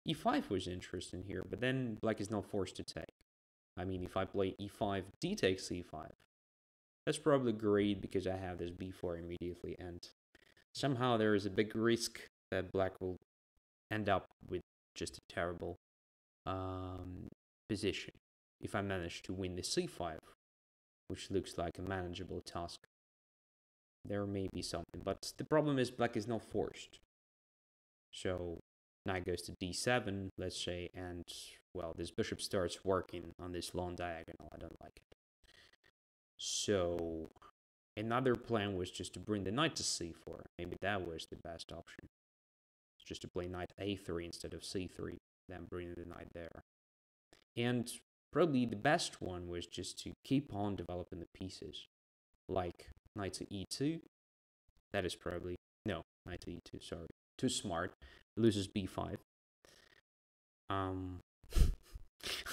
e5 was interesting here, but then black is not forced to take. I mean, if I play e5, d takes c5, that's probably great because I have this b4 immediately, and somehow there is a big risk that black will end up with just a terrible position if I manage to win the c5, which looks like a manageable task. There may be something, but the problem is black is not forced. So knight goes to d7, let's say, and well, this bishop starts working on this long diagonal. I don't like it. So another plan was just to bring the knight to c4. Maybe that was the best option. Just to play knight a3 instead of c3, then bring the knight there. And probably the best one was just to keep on developing the pieces, like knight to e2. That is probably, no, knight to e2, sorry. Too smart. Loses b5.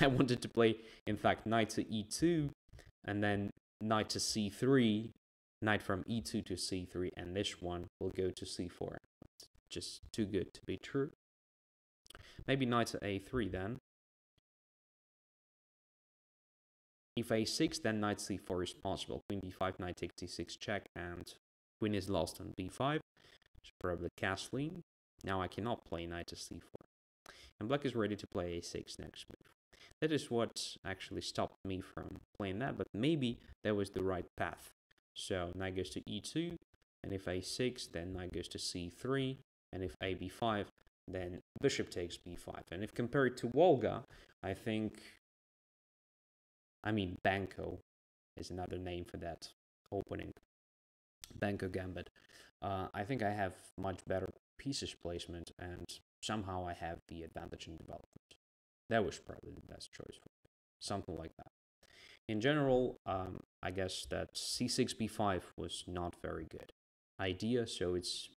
I wanted to play, in fact, knight to e2, and then knight to c3, knight from e2 to c3, and this one will go to c4. It's just too good to be true. Maybe knight to a3 then. If a6, then knight c4 is possible. Queen b5, knight takes d6 check, and queen is lost on b5. It's probably castling. Now I cannot play knight to c4. And black is ready to play a6 next move. That is what actually stopped me from playing that, but maybe that was the right path. So knight goes to e2, and if a6, then knight goes to c3, and if a b5, then bishop takes b5. And if compared to Volga, I mean Banco is another name for that opening, Banco Gambit. I think I have much better pieces placement, and somehow I have the advantage in development. That was probably the best choice for me. Something like that. In general, I guess that c6 b5 was not very good idea, so it's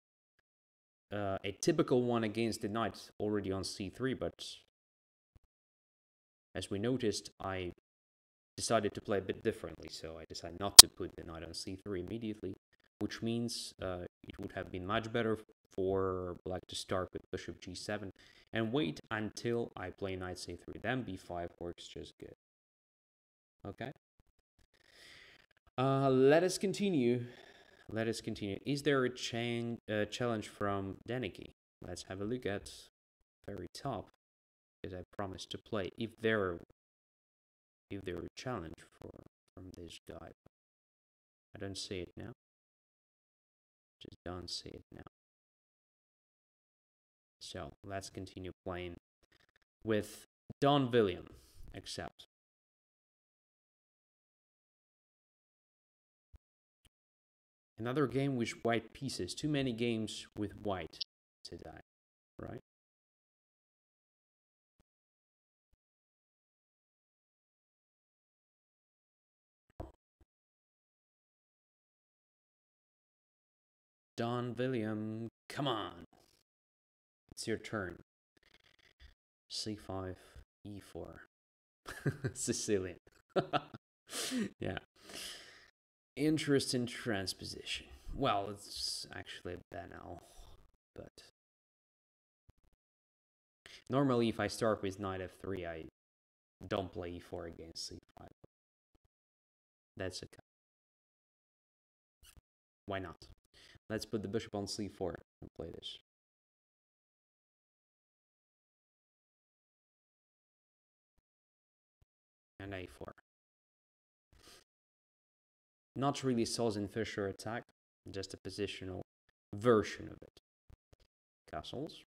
a typical one against the knight already on c3, but as we noticed, I decided to play a bit differently, so I decided not to put the knight on c3 immediately, which means it would have been much better for black to start with bishop g7 and wait until I play knight c3. Then b5 works just good. Okay. Let us continue. Is there a challenge from Denicky? Let's have a look at very top, because I promised to play if there a challenge from this guy. I don't see it now. Just don't see it now. So let's continue playing with Don William. Accept. Another game with white pieces. Too many games with white today, right? Don William, come on. It's your turn. c5, e4. Sicilian. Yeah. Interesting transposition. Well, it's actually banal, but normally if I start with knight f3, I don't play e4 against c5. That's okay. Why not? Let's put the bishop on c4 and play this. And a4. Not really Sazin-Fisher attack, just a positional version of it. Castles.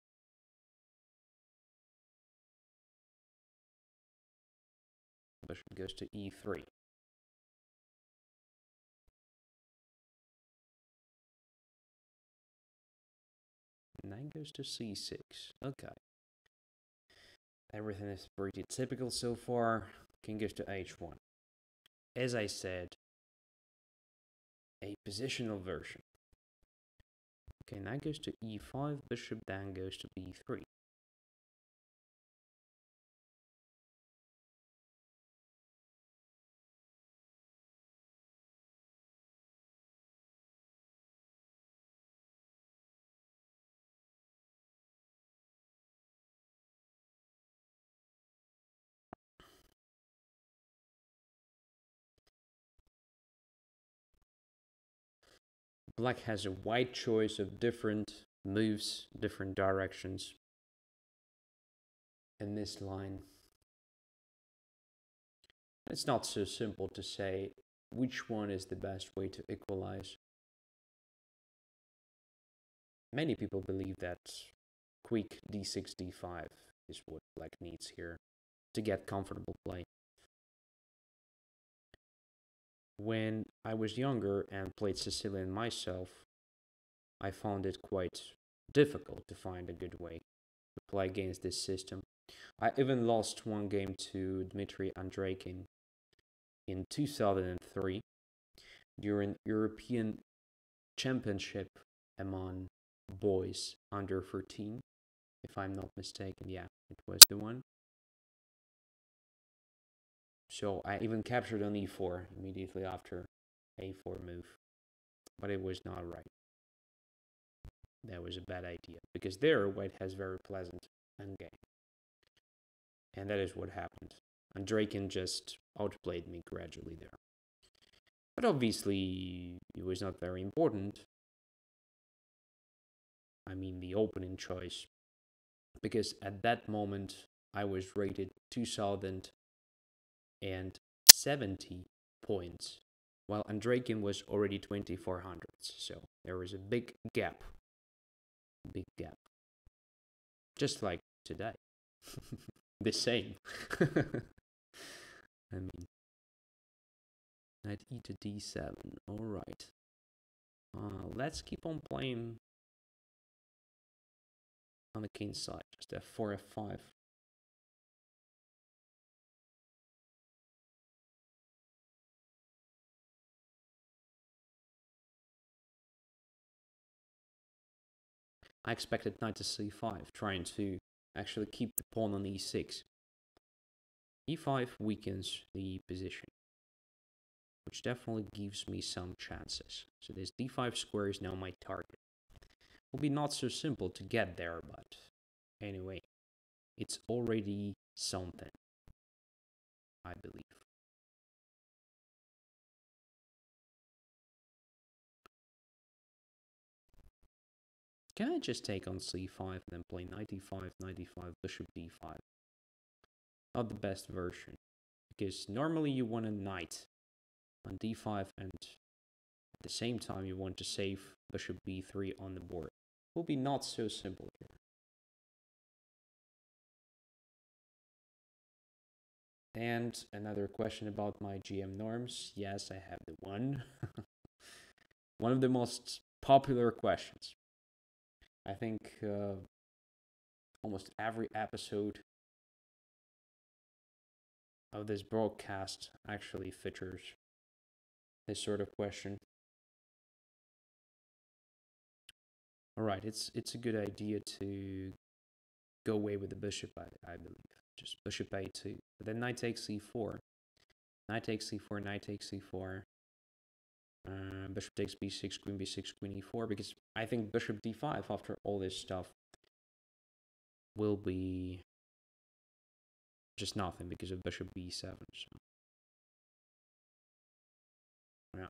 Bishop goes to e3. Knight goes to c6. Okay. Everything is pretty typical so far. King goes to h1. As I said, a positional version. Okay, knight goes to e5, bishop then goes to b3. Black has a wide choice of different moves, different directions in this line. It's not so simple to say which one is the best way to equalize. Many people believe that quick d6, d5 is what black needs here to get comfortable play. When I was younger and played Sicilian myself, I found it quite difficult to find a good way to play against this system. I even lost one game to Dmitry Andreykin in 2003 during European Championship among boys under 13, if I'm not mistaken. Yeah, it was the one. So I even captured on e4 immediately after a4 move, but it was not right. That was a bad idea, because there white has very pleasant endgame. And that is what happened. And Draken just outplayed me gradually there. But obviously, it was not very important. I mean, the opening choice. Because at that moment, I was rated 2070 points while Andreykin was already 2400s. So there was a big gap. Big gap. Just like today. The same. I mean, knight e to d7. Alright. Let's keep on playing on the king side. Just f4, f5. I expected knight to c5, trying to actually keep the pawn on e6. e5 weakens the position, which definitely gives me some chances. So this d5 square is now my target. Will be not so simple to get there, but anyway, it's already something, I believe. Can I just take on c5 and then play knight e5, knight e5, bishop d5? Not the best version, because normally you want a knight on d5 and at the same time you want to save bishop b3 on the board. It will be not so simple here. And another question about my GM norms. Yes, I have the one. One of the most popular questions. I think almost every episode of this broadcast actually features this sort of question. Alright, it's a good idea to go away with the bishop, I believe. Just bishop a2. But then knight takes c4. Knight takes c4, knight takes c4. Bishop takes b6, queen b6, queen e4. Because I think bishop d5, after all this stuff, will be just nothing because of bishop b7. So. Yeah.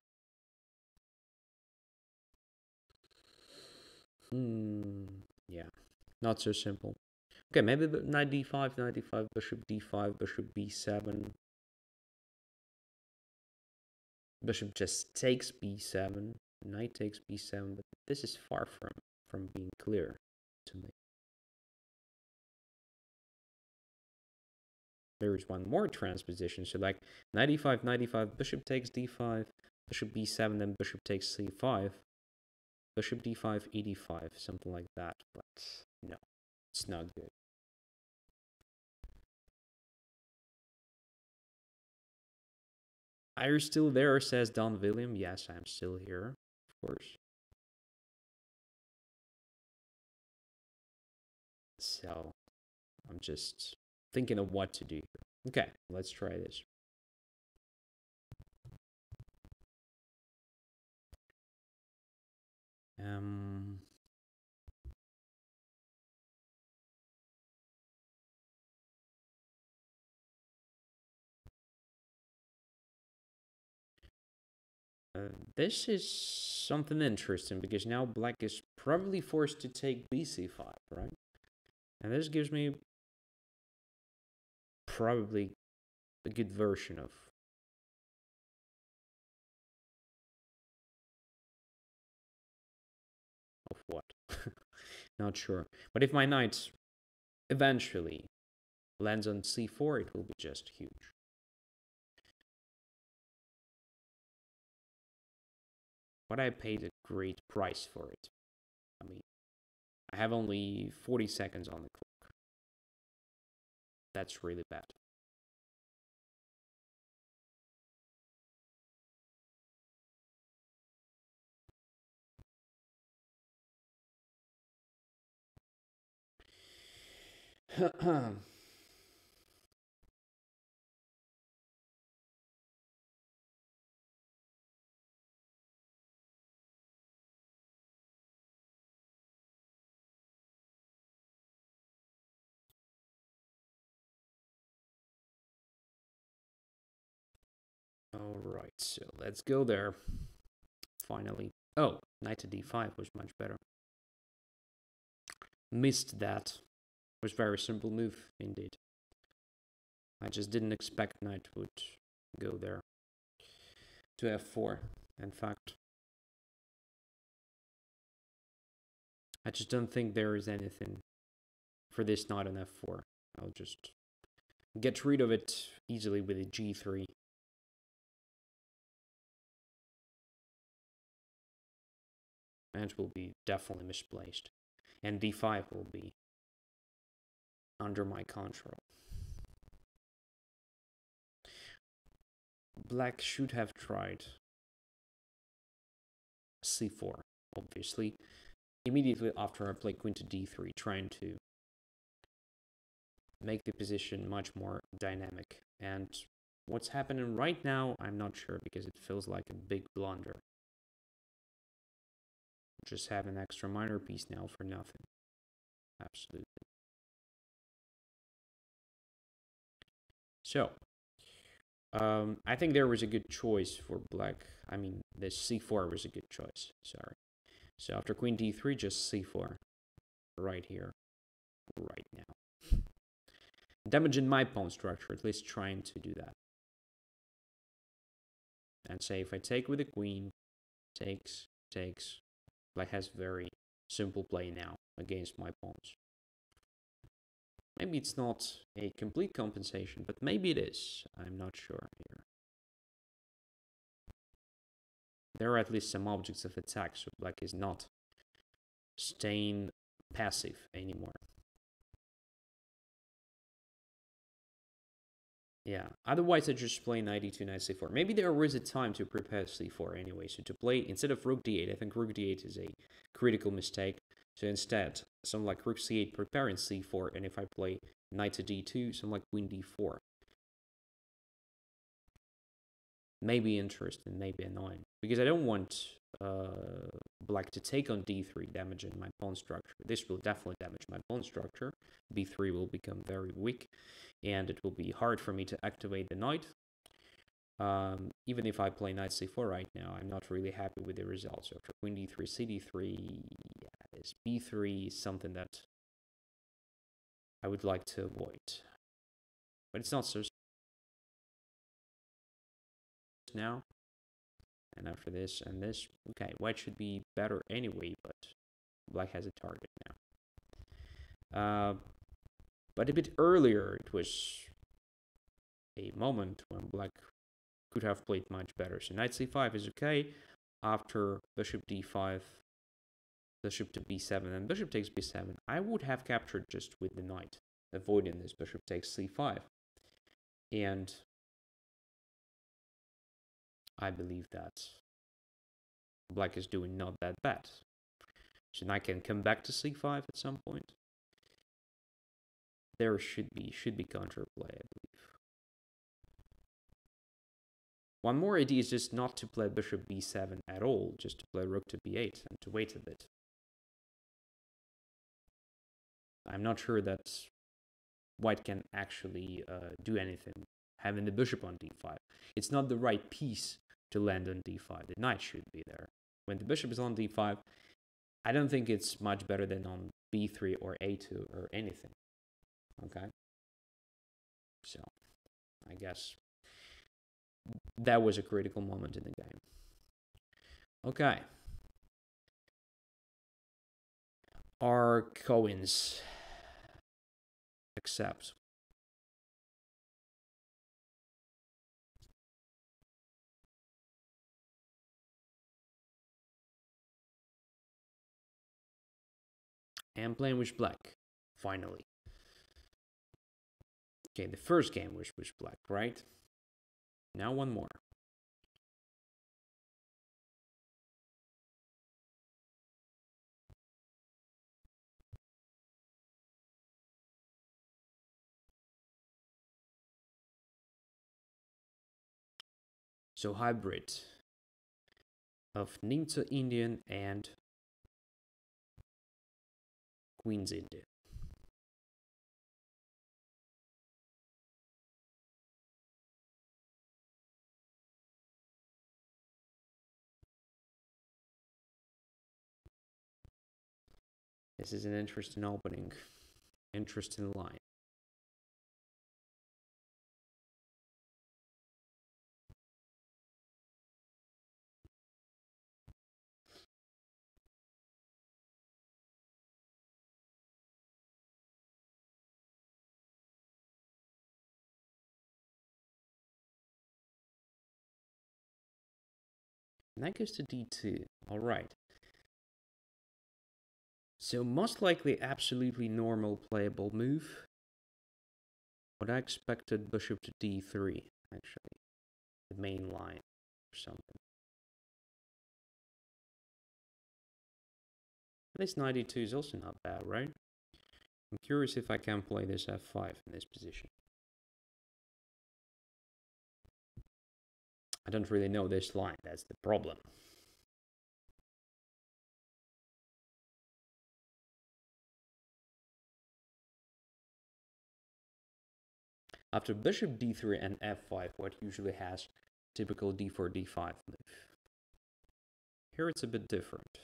Yeah. Not so simple. Okay, maybe knight d5, knight d5, bishop d5, bishop b7. Bishop just takes b7, knight takes b7, but this is far from being clear to me. There is one more transposition, so like knight e5, knight e5, bishop takes d5, bishop b7, then bishop takes c5, bishop d5, e d5, something like that, but no, it's not good. Are you still there, says Don William? Yes, I'm still here, of course. So, I'm just thinking of what to do here. Okay, let's try this. This is something interesting because now black is probably forced to take bc5, right? And this gives me probably a good version of what? Not sure. But if my knight eventually lands on c4, it will be just huge. But I paid a great price for it. I mean, I have only 40 seconds on the clock. That's really bad. Alright, so let's go there. Finally. Oh, knight to d5 was much better. Missed that. Was very simple move indeed. I just didn't expect knight would go there. to f4. In fact, I just don't think there is anything for this knight on f4. I'll just get rid of it easily with a g3. And it will be definitely misplaced. And d5 will be under my control. Black should have tried c4, obviously. Immediately after I play queen to d3, trying to make the position much more dynamic. And what's happening right now, I'm not sure, because it feels like a big blunder. Just have an extra minor piece now for nothing. Absolutely. So, I think there was a good choice for black. I mean, this c4 was a good choice, sorry. So after queen d3, just c4, right here, right now. Damaging my pawn structure, at least trying to do that. And say if I take with the queen, takes, black has very simple play now against my pawns. Maybe it's not a complete compensation, but maybe it is. I'm not sure here. There are at least some objects of attack, so black is not staying passive anymore. Yeah, otherwise I just play knight e2, knight c4. Maybe there was a time to prepare c4 anyway, so to play, instead of rook d8, I think rook d8 is a critical mistake. So instead, something like rook c8 preparing c4, and if I play knight to d2, something like queen d4. Maybe interesting, maybe annoying, because I don't want black to take on d3, damaging my pawn structure. This will definitely damage my pawn structure. b3 will become very weak, and it will be hard for me to activate the knight. Even if I play knight c4 right now, I'm not really happy with the results. So after queen d3, cd3, yeah, this b3 is something that I would like to avoid. But it's not so now. And after this and this, okay, white should be better anyway, but black has a target now. But a bit earlier, it was a moment when black could have played much better. So knight c5 is okay. After bishop d5, bishop to b7, and bishop takes b7, I would have captured just with the knight, avoiding this bishop takes c5. And I believe that black is doing not that bad. So knight can come back to c5 at some point. There should be counterplay, I believe. One more idea is just not to play bishop b7 at all, just to play rook to b8 and to wait a bit. I'm not sure that white can actually do anything having the bishop on d5. It's not the right piece to land on d5. The knight should be there. When the bishop is on d5, I don't think it's much better than on b3 or a2 or anything. Okay? So, I guess that was a critical moment in the game. Okay. Are Cohen's accept? And playing with black, finally. Okay, the first game was with black, right? Now one more. So hybrid of Nimzo Indian and Queen's Indian. This is an interesting opening, interesting line. Knight goes to d2. Alright. So most likely absolutely normal playable move. But I expected bishop to d3, actually. The main line or something. This knight e2 is also not bad, right? I'm curious if I can play this f5 in this position. I don't really know this line, that's the problem. After bishop d3 and f5, what usually has typical d4, d5 move. Here it's a bit different.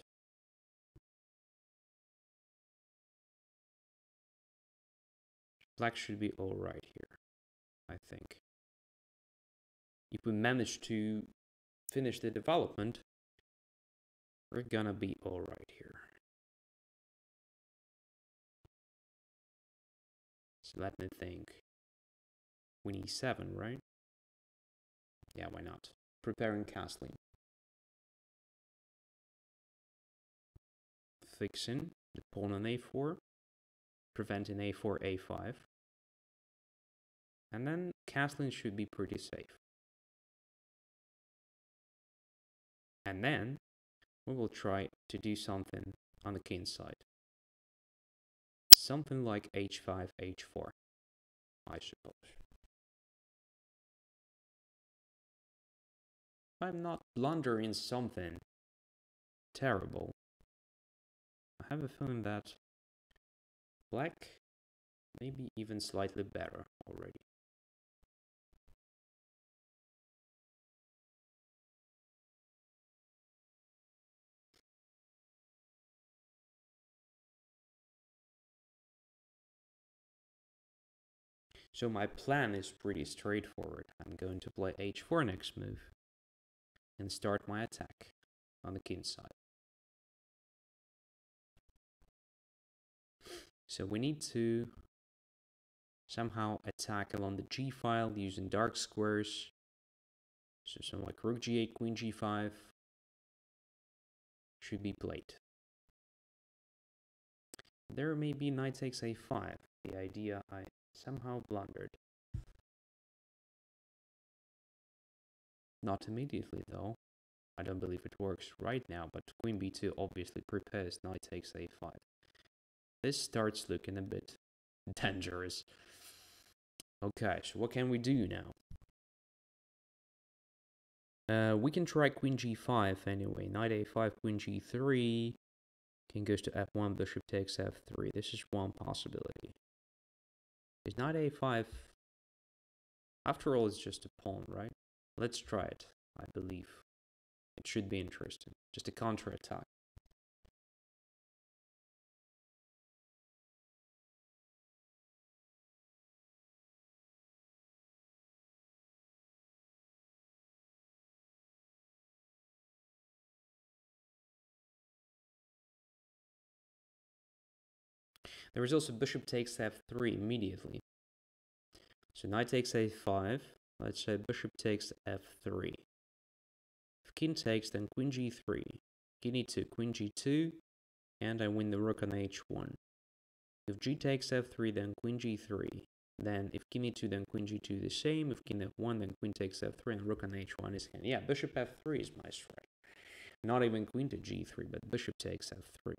Black should be alright here, I think. If we manage to finish the development, we're gonna be alright here. So let me think. Queen e7, right? Yeah, why not? Preparing castling. Fixing the pawn on a4. Preventing a4, a5. And then castling should be pretty safe. And then we will try to do something on the king side. Something like h5, h4, I suppose. If I'm not blundering something terrible, I have a feeling that black may be even slightly better already. So my plan is pretty straightforward. I'm going to play h4 next move and start my attack on the king side. So we need to somehow attack along the g file using dark squares. So something like rook g8, queen g5 should be played. There may be knight takes a5, the idea I somehow blundered. Not immediately though. I don't believe it works right now, but queen b2 obviously prepares knight takes a5. This starts looking a bit dangerous. Okay, so what can we do now? We can try queen g5 anyway. Knight a5, queen g3. King goes to f1, bishop takes f3. This is one possibility. Is knight a5... After all, it's just a pawn, right? Let's try it, I believe. It should be interesting. Just a counter-attack. There is also bishop takes f3 immediately. So knight takes a5. Let's say bishop takes f3. If king takes, then queen g3. King e2, queen g2. And I win the rook on h1. If g takes f3, then queen g3. Then if king e2, then queen g2 the same. If king f1, then queen takes f3 and rook on h1 is hand. Yeah, bishop f3 is my strike. Not even queen to g3, but bishop takes f3.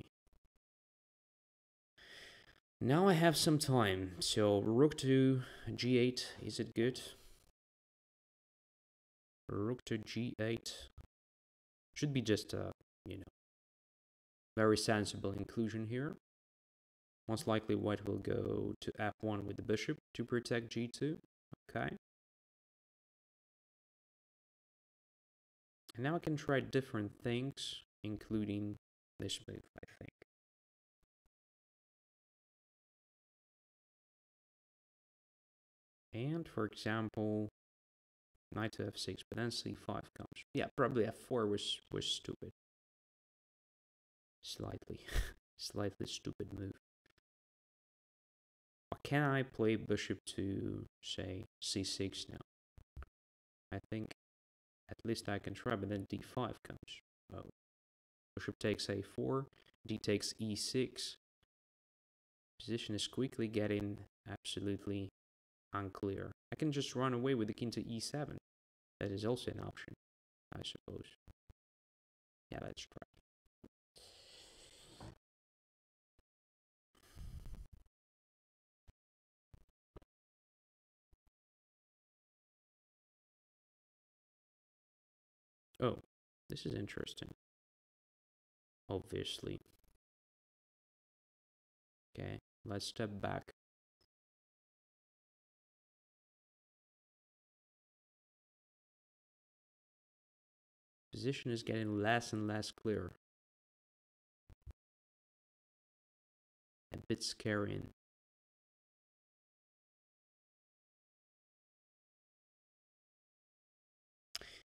Now I have some time. So rook to g8, is it good? Rook to g8 should be just a, very sensible inclusion here. Most likely white will go to f1 with the bishop to protect g2. Okay. And now I can try different things, including this move, I think. And for example, knight to f6, but then c5 comes. Yeah, probably f4 was stupid. Slightly stupid move. But can I play bishop to, say, c6 now? I think at least I can try, but then d5 comes. Oh. Bishop takes a4, d takes e6. Position is quickly getting absolutely unclear. I can just run away with the king to e7. That is also an option, I suppose. Yeah, let's try. Oh, this is interesting. Obviously. Okay, let's step back. Position is getting less and less clear. A bit scary.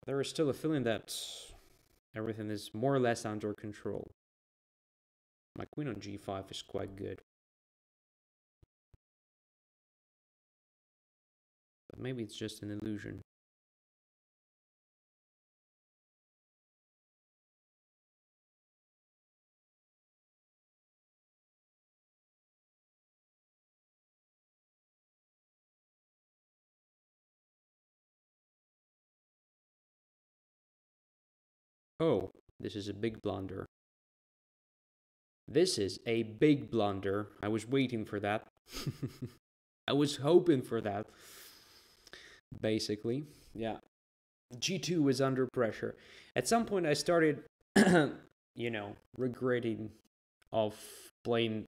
There is still a feeling that everything is more or less under control. My queen on g5 is quite good. But maybe it's just an illusion. Oh, this is a big blunder. This is a big blunder. I was waiting for that. I was hoping for that. Basically, yeah. G2 was under pressure. At some point I started, regretting of playing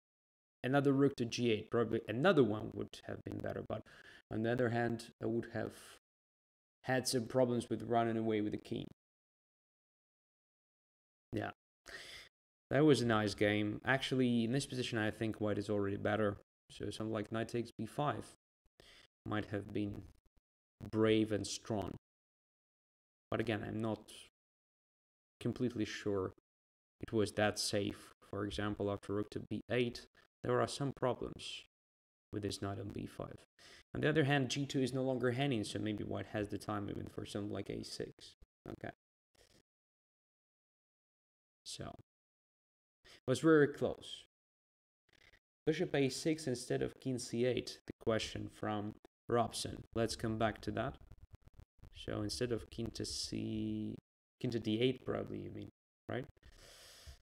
another rook to g8. Probably another one would have been better, but on the other hand, I would have had some problems with running away with the king. Yeah. That was a nice game. Actually, in this position, I think white is already better. So something like knight takes b5 might have been brave and strong. But again, I'm not completely sure it was that safe. For example, after rook to b8, there are some problems with this knight on b5. On the other hand, g2 is no longer hanging, so maybe white has the time even for something like a6. Okay. So, it was very close. Bishop a6 instead of king c8, the question from Robson. Let's come back to that. So instead of king to d8 probably, you mean, right?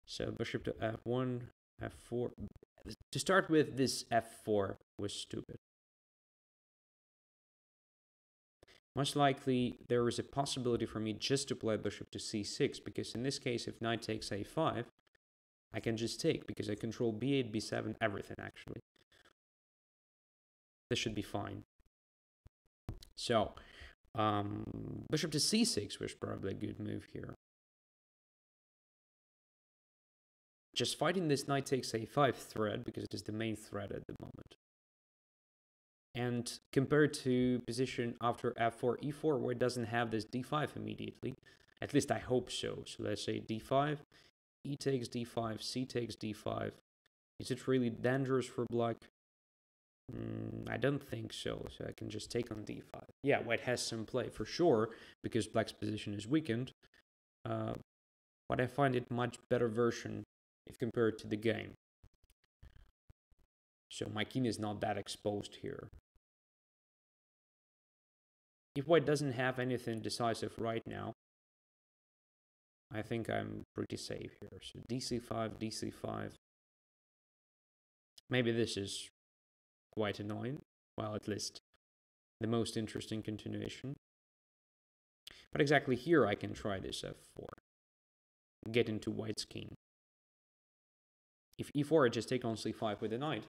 So bishop to f1, f4. To start with, this f4 was stupid. Most likely, there is a possibility for me just to play bishop to c6, because in this case, if knight takes a5, I can just take, because I control b8, b7, everything, actually. This should be fine. So, bishop to c6 was probably a good move here. Just fighting this knight takes a5 thread, because it is the main thread at the moment. And compared to position after f4, e4, where it doesn't have this d5 immediately, at least I hope so. So let's say d5, e takes d5, c takes d5. Is it really dangerous for black? I don't think so. So I can just take on d5. Yeah, white has some play for sure, because black's position is weakened. But I find it much better version if compared to the game. So my king is not that exposed here. If white doesn't have anything decisive right now, I think I'm pretty safe here. So dc5, dc5. Maybe this is quite annoying. Well, at least the most interesting continuation. But exactly here I can try this f4. Get into white's king. If e4, I just take on c5 with the knight.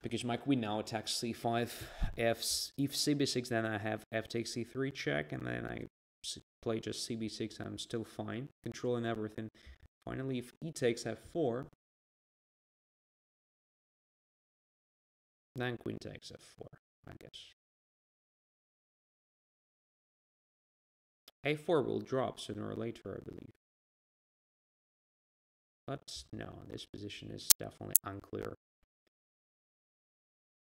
Because my queen now attacks c5. If cb6, then I have f takes c3 check, and then I play just cb6, I'm still fine, controlling everything. Finally, if e takes f4, then queen takes f4, I guess. a4 will drop sooner or later, I believe. But no, this position is definitely unclear.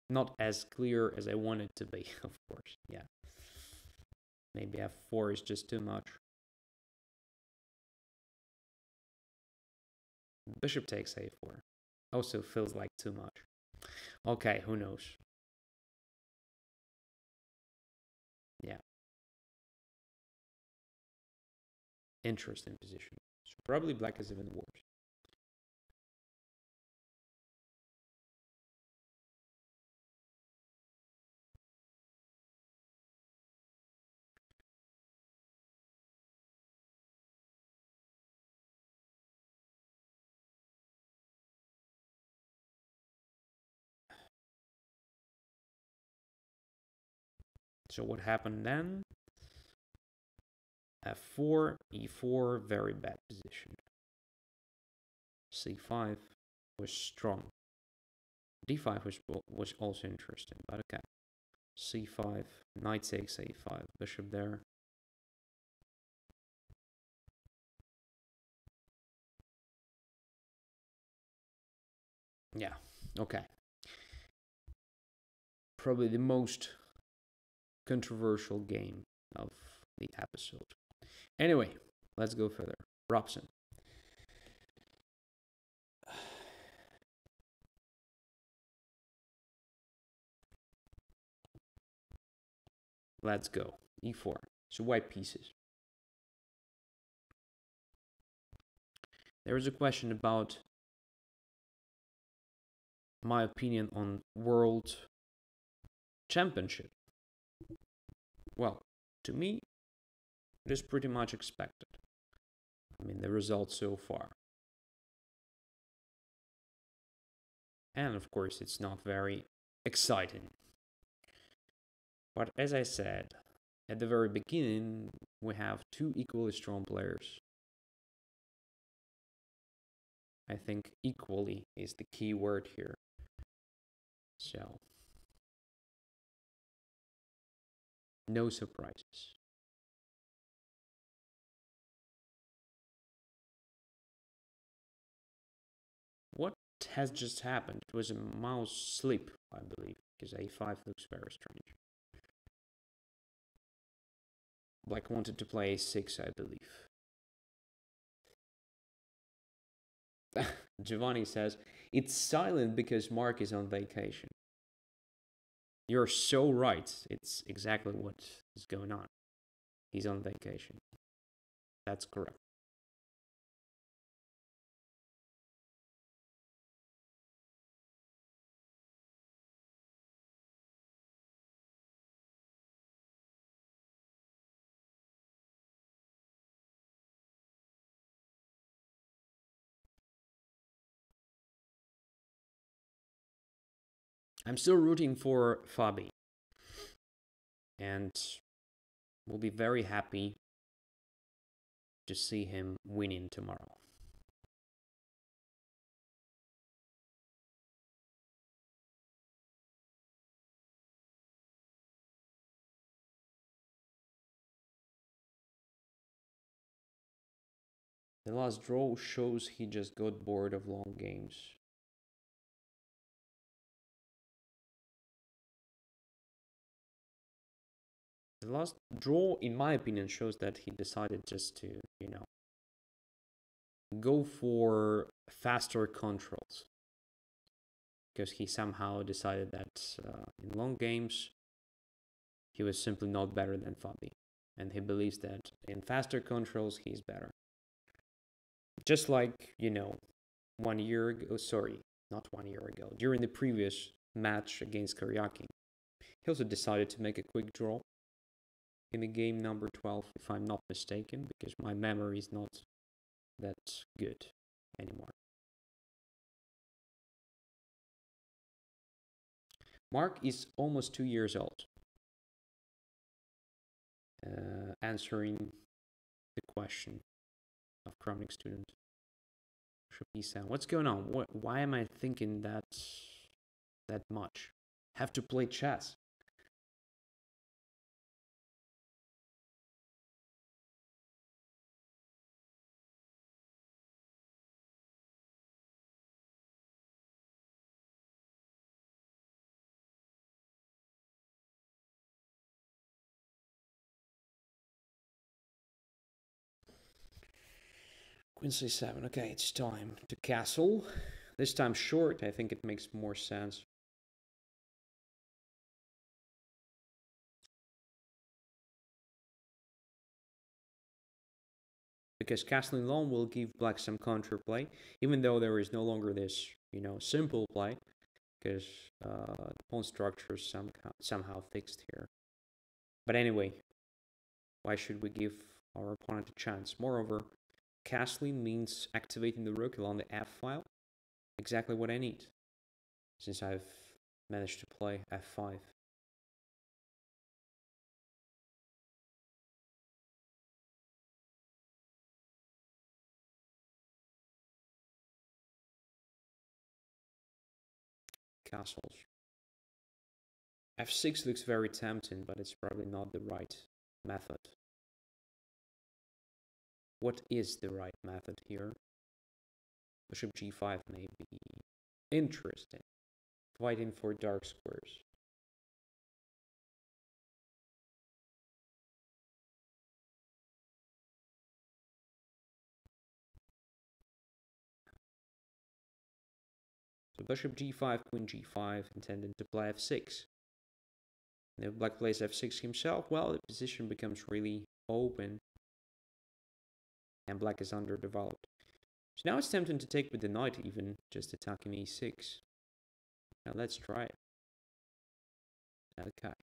Not as clear as I want it to be, of course, yeah. Maybe f4 is just too much. Bishop takes a4. Also feels like too much. Okay, who knows? Yeah. Interesting position. So probably black is even worse. So what happened then? f4, e4, very bad position. c5 was strong. d5 was also interesting, but okay. c5, knight takes a5, bishop there. Yeah, okay. Probably the most controversial game of the episode. Anyway, let's go further. Robson. Let's go. e4. So white pieces. There is a question about my opinion on World Championship. Well, to me, it is pretty much expected. I mean, the results so far. And of course, it's not very exciting. But as I said, at the very beginning, we have two equally strong players. I think equally is the key word here. So, no surprises. What has just happened? It was a mouse sleep, I believe, because a5 looks very strange. Black wanted to play a6, I believe. Giovanni says, it's silent because Mark is on vacation. You're so right. It's exactly what is going on. He's on vacation. That's correct. I'm still rooting for Fabi. And we'll be very happy to see him winning tomorrow. The last draw shows he just got bored of long games. The last draw, in my opinion, shows that he decided just to, go for faster controls. Because he somehow decided that in long games, he was simply not better than Fabi. And he believes that in faster controls, he's better. Just like, 1 year ago, sorry, not 1 year ago, during the previous match against Karyakin, he also decided to make a quick draw in the game number 12, if I'm not mistaken, because my memory is not that good anymore. Mark is almost 2 years old. Answering the question of Chronic Student. Shapisa, what's going on? Why am I thinking that much? Have to play chess. Queen c7. Okay, it's time to castle. This time short. I think it makes more sense. Because castling long will give black some counterplay, even though there is no longer this, simple play, because the pawn structure is somehow fixed here. But anyway, why should we give our opponent a chance? Moreover, castling means activating the rook along the f file, exactly what I need, since I've managed to play f5. Castles. f6 looks very tempting, but it's probably not the right method. What is the right method here? Bishop g5 may be interesting. Fighting for dark squares. So bishop g5, queen g5, intending to play f6. And if black plays f6 himself, well, the position becomes really open. And black is underdeveloped. So now it's tempting to take with the knight even, just attacking e6. Now let's try it. Okay.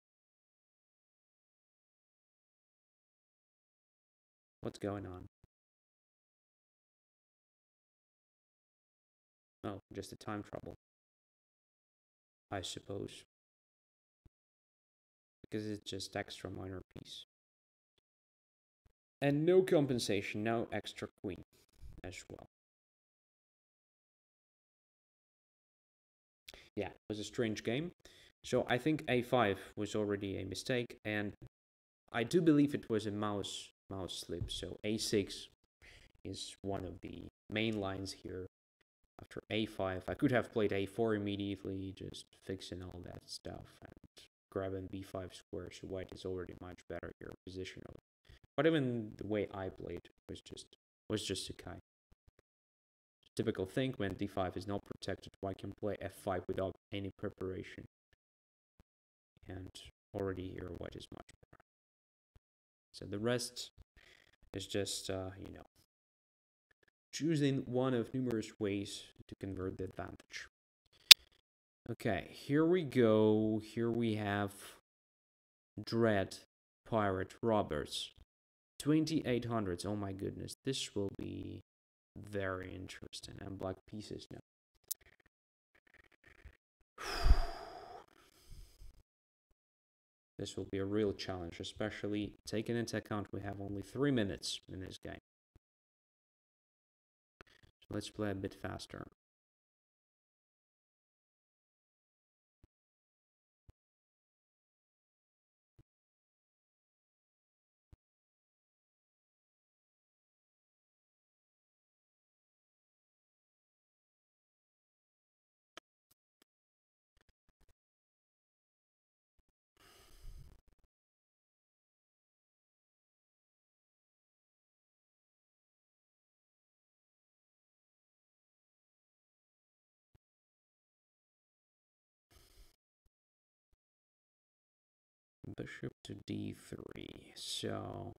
What's going on? Oh, just a time trouble, I suppose. Because it's just extra minor piece. And no compensation, no extra queen as well. Yeah, it was a strange game. So I think a5 was already a mistake, and I do believe it was a mouse slip. So a6 is one of the main lines here. After a5, I could have played a4 immediately, just fixing all that stuff and grabbing b5 square, so white is already much better here positionally. But even the way I played was just Sakai. Typical thing, when d5 is not protected, white can play f5 without any preparation. And already here, white is much better. So the rest is just, choosing one of numerous ways to convert the advantage. Okay, here we go. Here we have Dread Pirate Roberts. 2800s. Oh my goodness, this will be very interesting. And black pieces now. This will be a real challenge, especially taking into account we have only 3 minutes in this game. So let's play a bit faster. Bishop to d3. So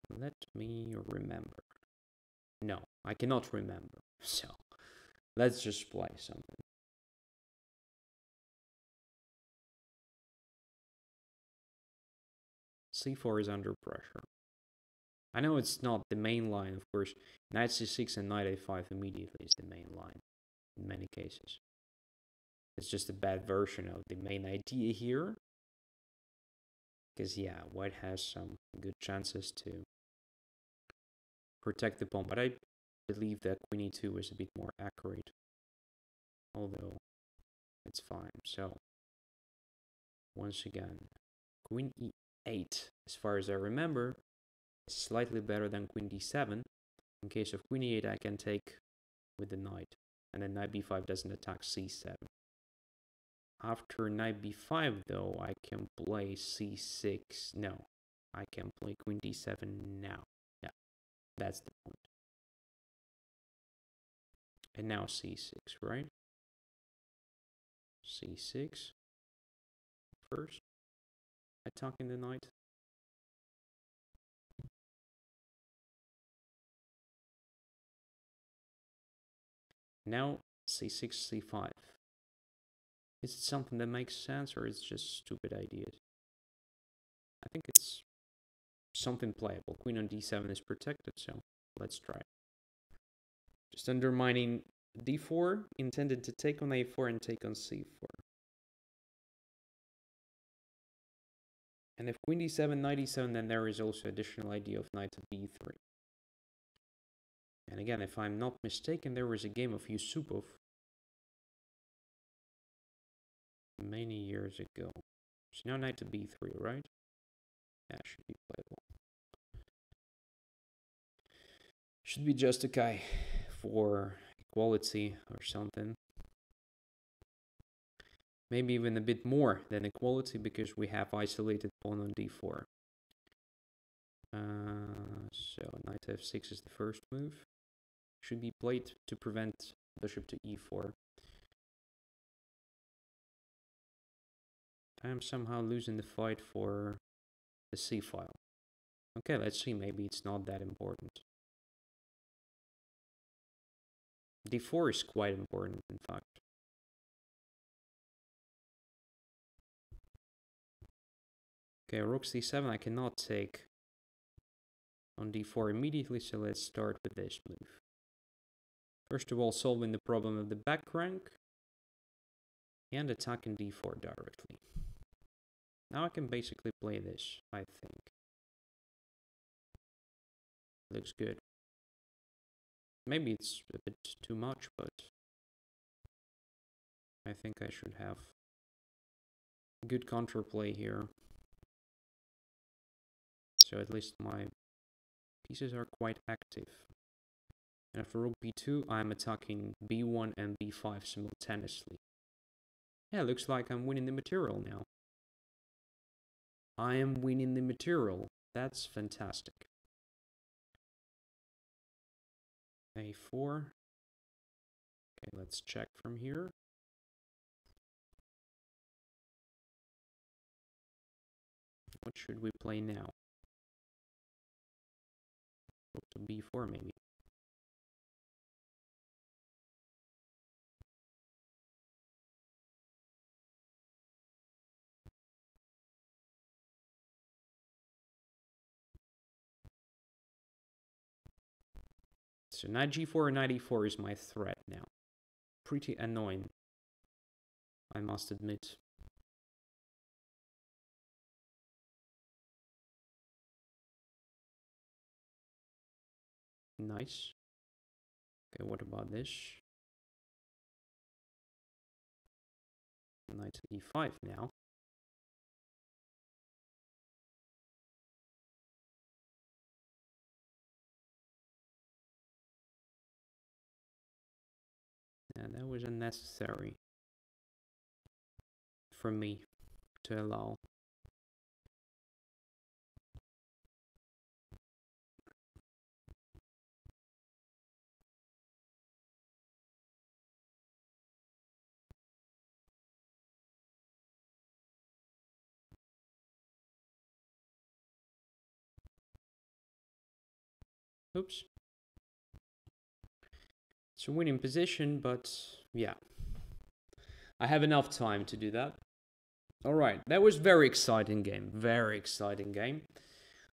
let me remember. No, I cannot remember. So let's just play something. c4 is under pressure. I know it's not the main line, of course. Knight c6 and knight a5 immediately is the main line in many cases. It's just a bad version of the main idea here. Because, yeah, white has some good chances to protect the pawn. But I believe that queen e2 is a bit more accurate. Although, it's fine. So, once again, queen e8, as far as I remember, is slightly better than queen d7. In case of queen e8, I can take with the knight. And then knight b5 doesn't attack c7. After knight b5, though, I can play c6. No, I can play queen d7 now. Yeah. That's the point. And now c6, right? c6 first, attacking the knight. Now c6, c5. Is it something that makes sense, or is it just stupid ideas? I think it's something playable. Queen on d7 is protected, so let's try. Just undermining d4, intended to take on a4 and take on c4. And if queen d7, knight e7, then there is also additional idea of knight to b3. And again, if I'm not mistaken, there was a game of Yusupov many years ago. So now knight to b3, right? That should be playable. Should be just okay for equality or something. Maybe even a bit more than equality, because we have isolated pawn on d4. So knight to f6 is the first move. Should be played to prevent bishop to e4. I am somehow losing the fight for the c file. Okay, let's see, maybe it's not that important. d4 is quite important, in fact. Okay, rook c7 I cannot take on d4 immediately, so let's start with this move. First of all, solving the problem of the back rank and attacking d4 directly. Now I can basically play this, I think. Looks good. Maybe it's a bit too much, but I think I should have good counterplay here. So at least my pieces are quite active. And after rook b2, I'm attacking b1 and b5 simultaneously. Yeah, looks like I'm winning the material now. I am winning the material. That's fantastic. a4. Okay, let's check from here. What should we play now? Rook to b4 maybe. So knight g4 and knight e4 is my threat now. Pretty annoying, I must admit. Nice. Okay, what about this? Knight to e5 now. Yeah, that was unnecessary for me to allow. Oops. It's a winning position, but yeah. I have enough time to do that. Alright, that was very exciting game. Very exciting game.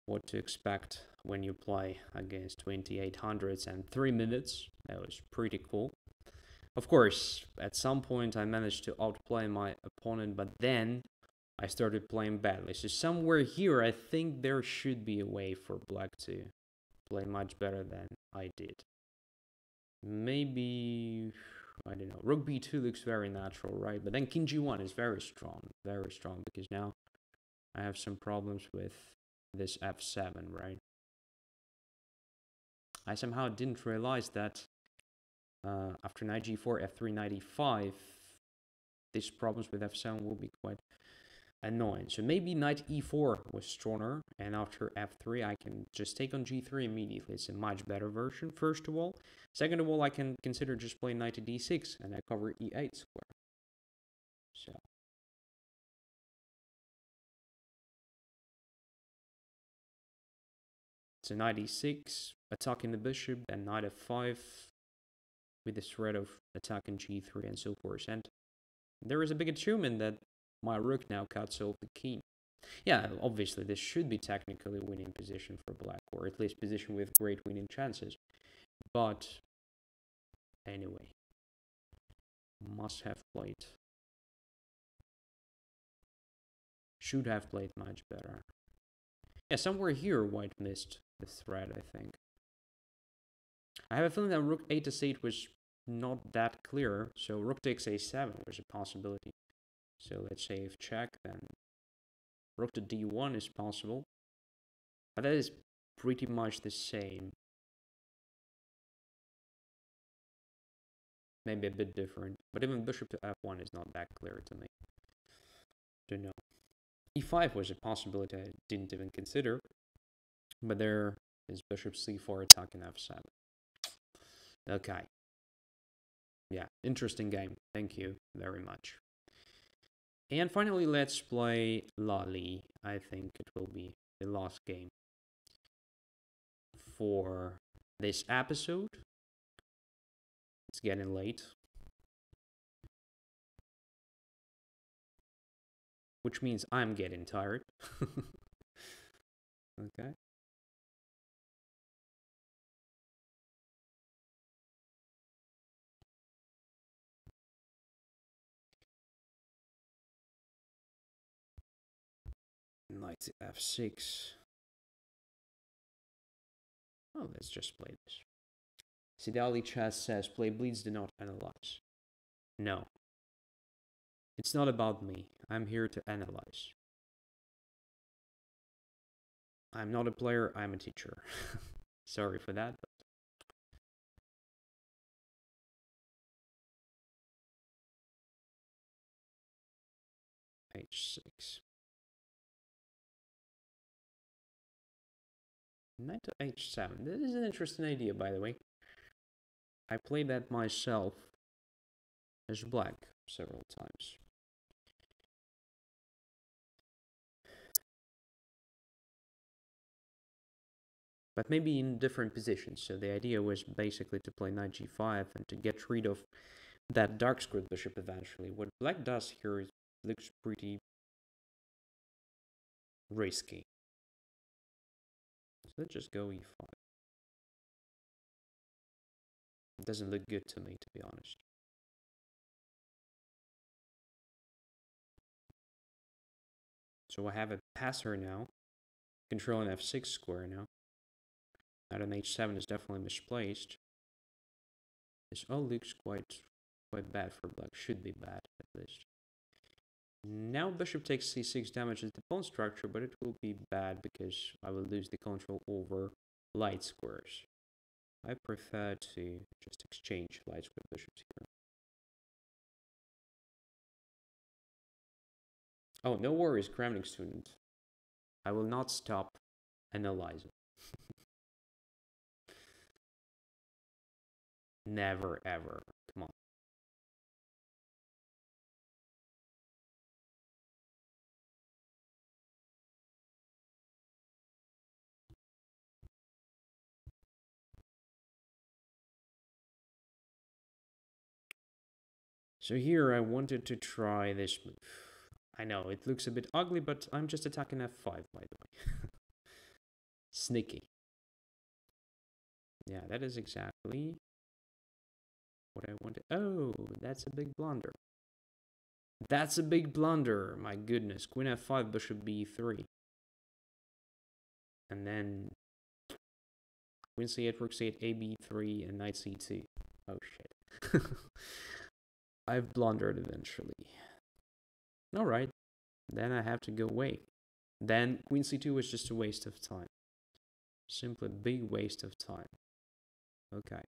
What to expect when you play against 2800s and 3 minutes. That was pretty cool. Of course, at some point I managed to outplay my opponent, but then I started playing badly. So somewhere here, I think there should be a way for black to play much better than I did. Maybe, I don't know, rook b2 looks very natural, right? But then king g1 is very strong, because now I have some problems with this f7, right? I somehow didn't realize that after knight g4, f3, knight e5, these problems with f7 will be quite annoying. So maybe knight e4 was stronger, and after f3 I can just take on g3 immediately. It's a much better version, first of all. Second of all, I can consider just playing knight to d6, and I cover e8 square. So so knight e6, attacking the bishop, and knight f5 with the threat of attacking g3 and so forth. And there is a big achievement that my rook now cuts off the king. Yeah, obviously this should be technically a winning position for black, or at least position with great winning chances. But anyway, must have played. Should have played much better. Yeah, somewhere here white missed the threat, I think. I have a feeling that rook a to 8 was not that clear, so rook takes a7 was a possibility. So let's say if check, then rook to d1 is possible. But that is pretty much the same. Maybe a bit different. But even bishop to f1 is not that clear to me. Don't know. e5 was a possibility I didn't even consider. But there is bishop c4 attacking f7. Okay. Yeah, interesting game. Thank you very much. And finally, let's play Lali. I think it will be the last game for this episode. It's getting late. Which means I'm getting tired. Okay. Knight to f6. Oh, let's just play this. Sidali Chess says, play bleeds, do not analyze. No. It's not about me. I'm here to analyze. I'm not a player, I'm a teacher. Sorry for that. But h6. Knight to h7. This is an interesting idea, by the way. I played that myself as black several times. But maybe in different positions. So the idea was basically to play knight g5 and to get rid of that dark squared bishop eventually. What black does here is looks pretty risky. So let's just go e5. It doesn't look good to me, to be honest. So I have a passer now, controlling f6 square now. Knight on h7 is definitely misplaced. This all looks quite bad for black. Should be bad, at least. Now bishop takes c6 damages the pawn structure, but it will be bad because I will lose the control over light squares. I prefer to just exchange light square bishops here. Oh, no worries, Kremlin student. I will not stop analyzing. Never, ever. Come on. So here I wanted to try this move. I know, it looks a bit ugly, but I'm just attacking f5, by the way. Sneaky. Yeah, that is exactly what I wanted. Oh, that's a big blunder. That's a big blunder. My goodness. Queen f5, bishop b3. And then Queen c8, rook c8, a b3, and knight c2. Oh, shit. I've blundered eventually. Alright. Then I have to go away. Then Queen c2 was just a waste of time. Simply a big waste of time. Okay.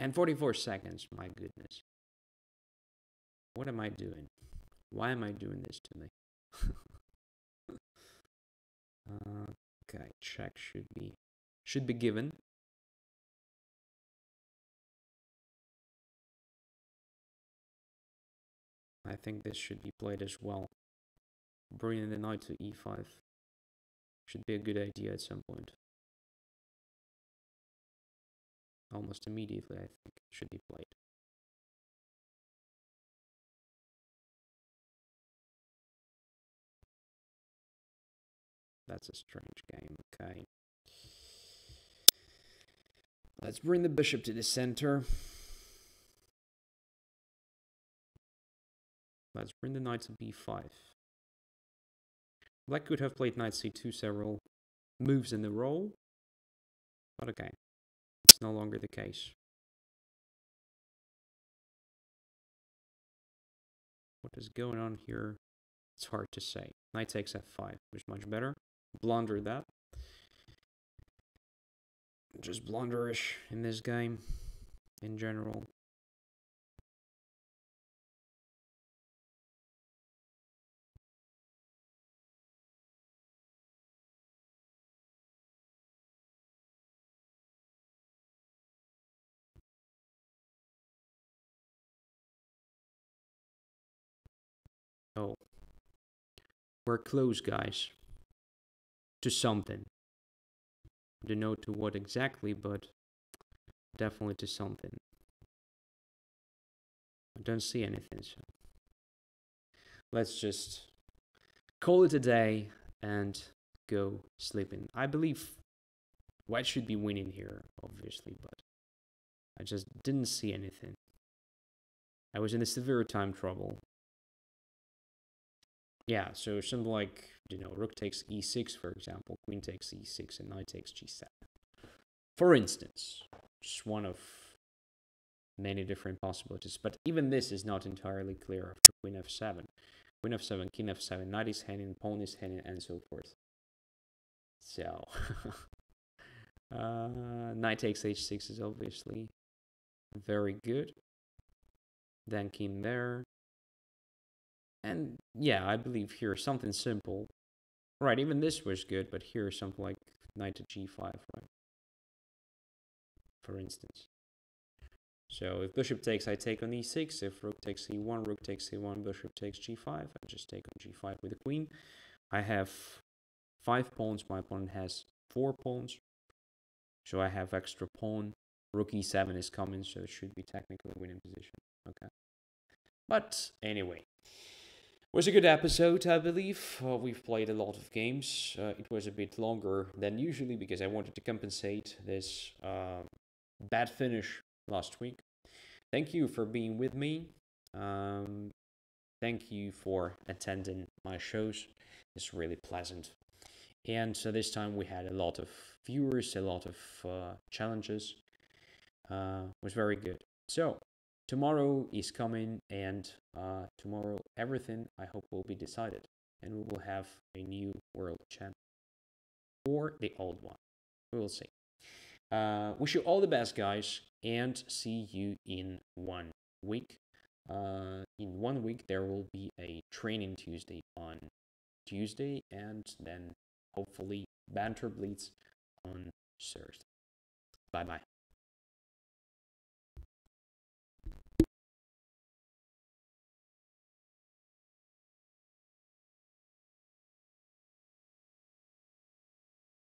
And 44 seconds, my goodness. What am I doing? Why am I doing this to me? Okay, check should be given. I think this should be played as well. Bringing the knight to e5 should be a good idea at some point. Almost immediately, I think, it should be played. That's a strange game, okay. Let's bring the bishop to the center. Let's bring the knight to b5. Black could have played knight c2 several moves in a row, but okay, it's no longer the case. What is going on here? It's hard to say. Knight takes f5 was much better. Blunder that. Just blunderish in this game in general. Oh, we're close, guys, to something. Don't know to what exactly, but definitely to something. I don't see anything, so let's just call it a day and go sleeping. I believe white should be winning here, obviously, but I just didn't see anything. I was in a severe time trouble. Yeah, so something like, rook takes e6, for example, queen takes e6, and knight takes g7. For instance, just one of many different possibilities. But even this is not entirely clear after queen f7. Queen f7, king f7, knight is hanging, pawn is hanging, and so forth. So, knight takes h6 is obviously very good. Then king there. And yeah, I believe here something simple. Right, even this was good, but here something like knight to g5, right? For instance. So if bishop takes, I take on e6. If rook takes e1, rook takes e1, bishop takes g5. I just take on g5 with the queen. I have 5 pawns. My opponent has 4 pawns. So I have extra pawn. Rook e7 is coming, so it should be technically a winning position. Okay. But anyway, it was a good episode, I believe. We've played a lot of games. It was a bit longer than usually because I wanted to compensate this bad finish last week. Thank you for being with me. Thank you for attending my shows. It's really pleasant. And so this time we had a lot of viewers, a lot of challenges. It was very good. So tomorrow is coming, and tomorrow everything, I hope, will be decided, and we will have a new world champ or the old one. We will see. Wish you all the best, guys, and see you in 1 week. In 1 week, there will be a training Tuesday on Tuesday, and then hopefully Banter Blitz on Thursday. Bye-bye.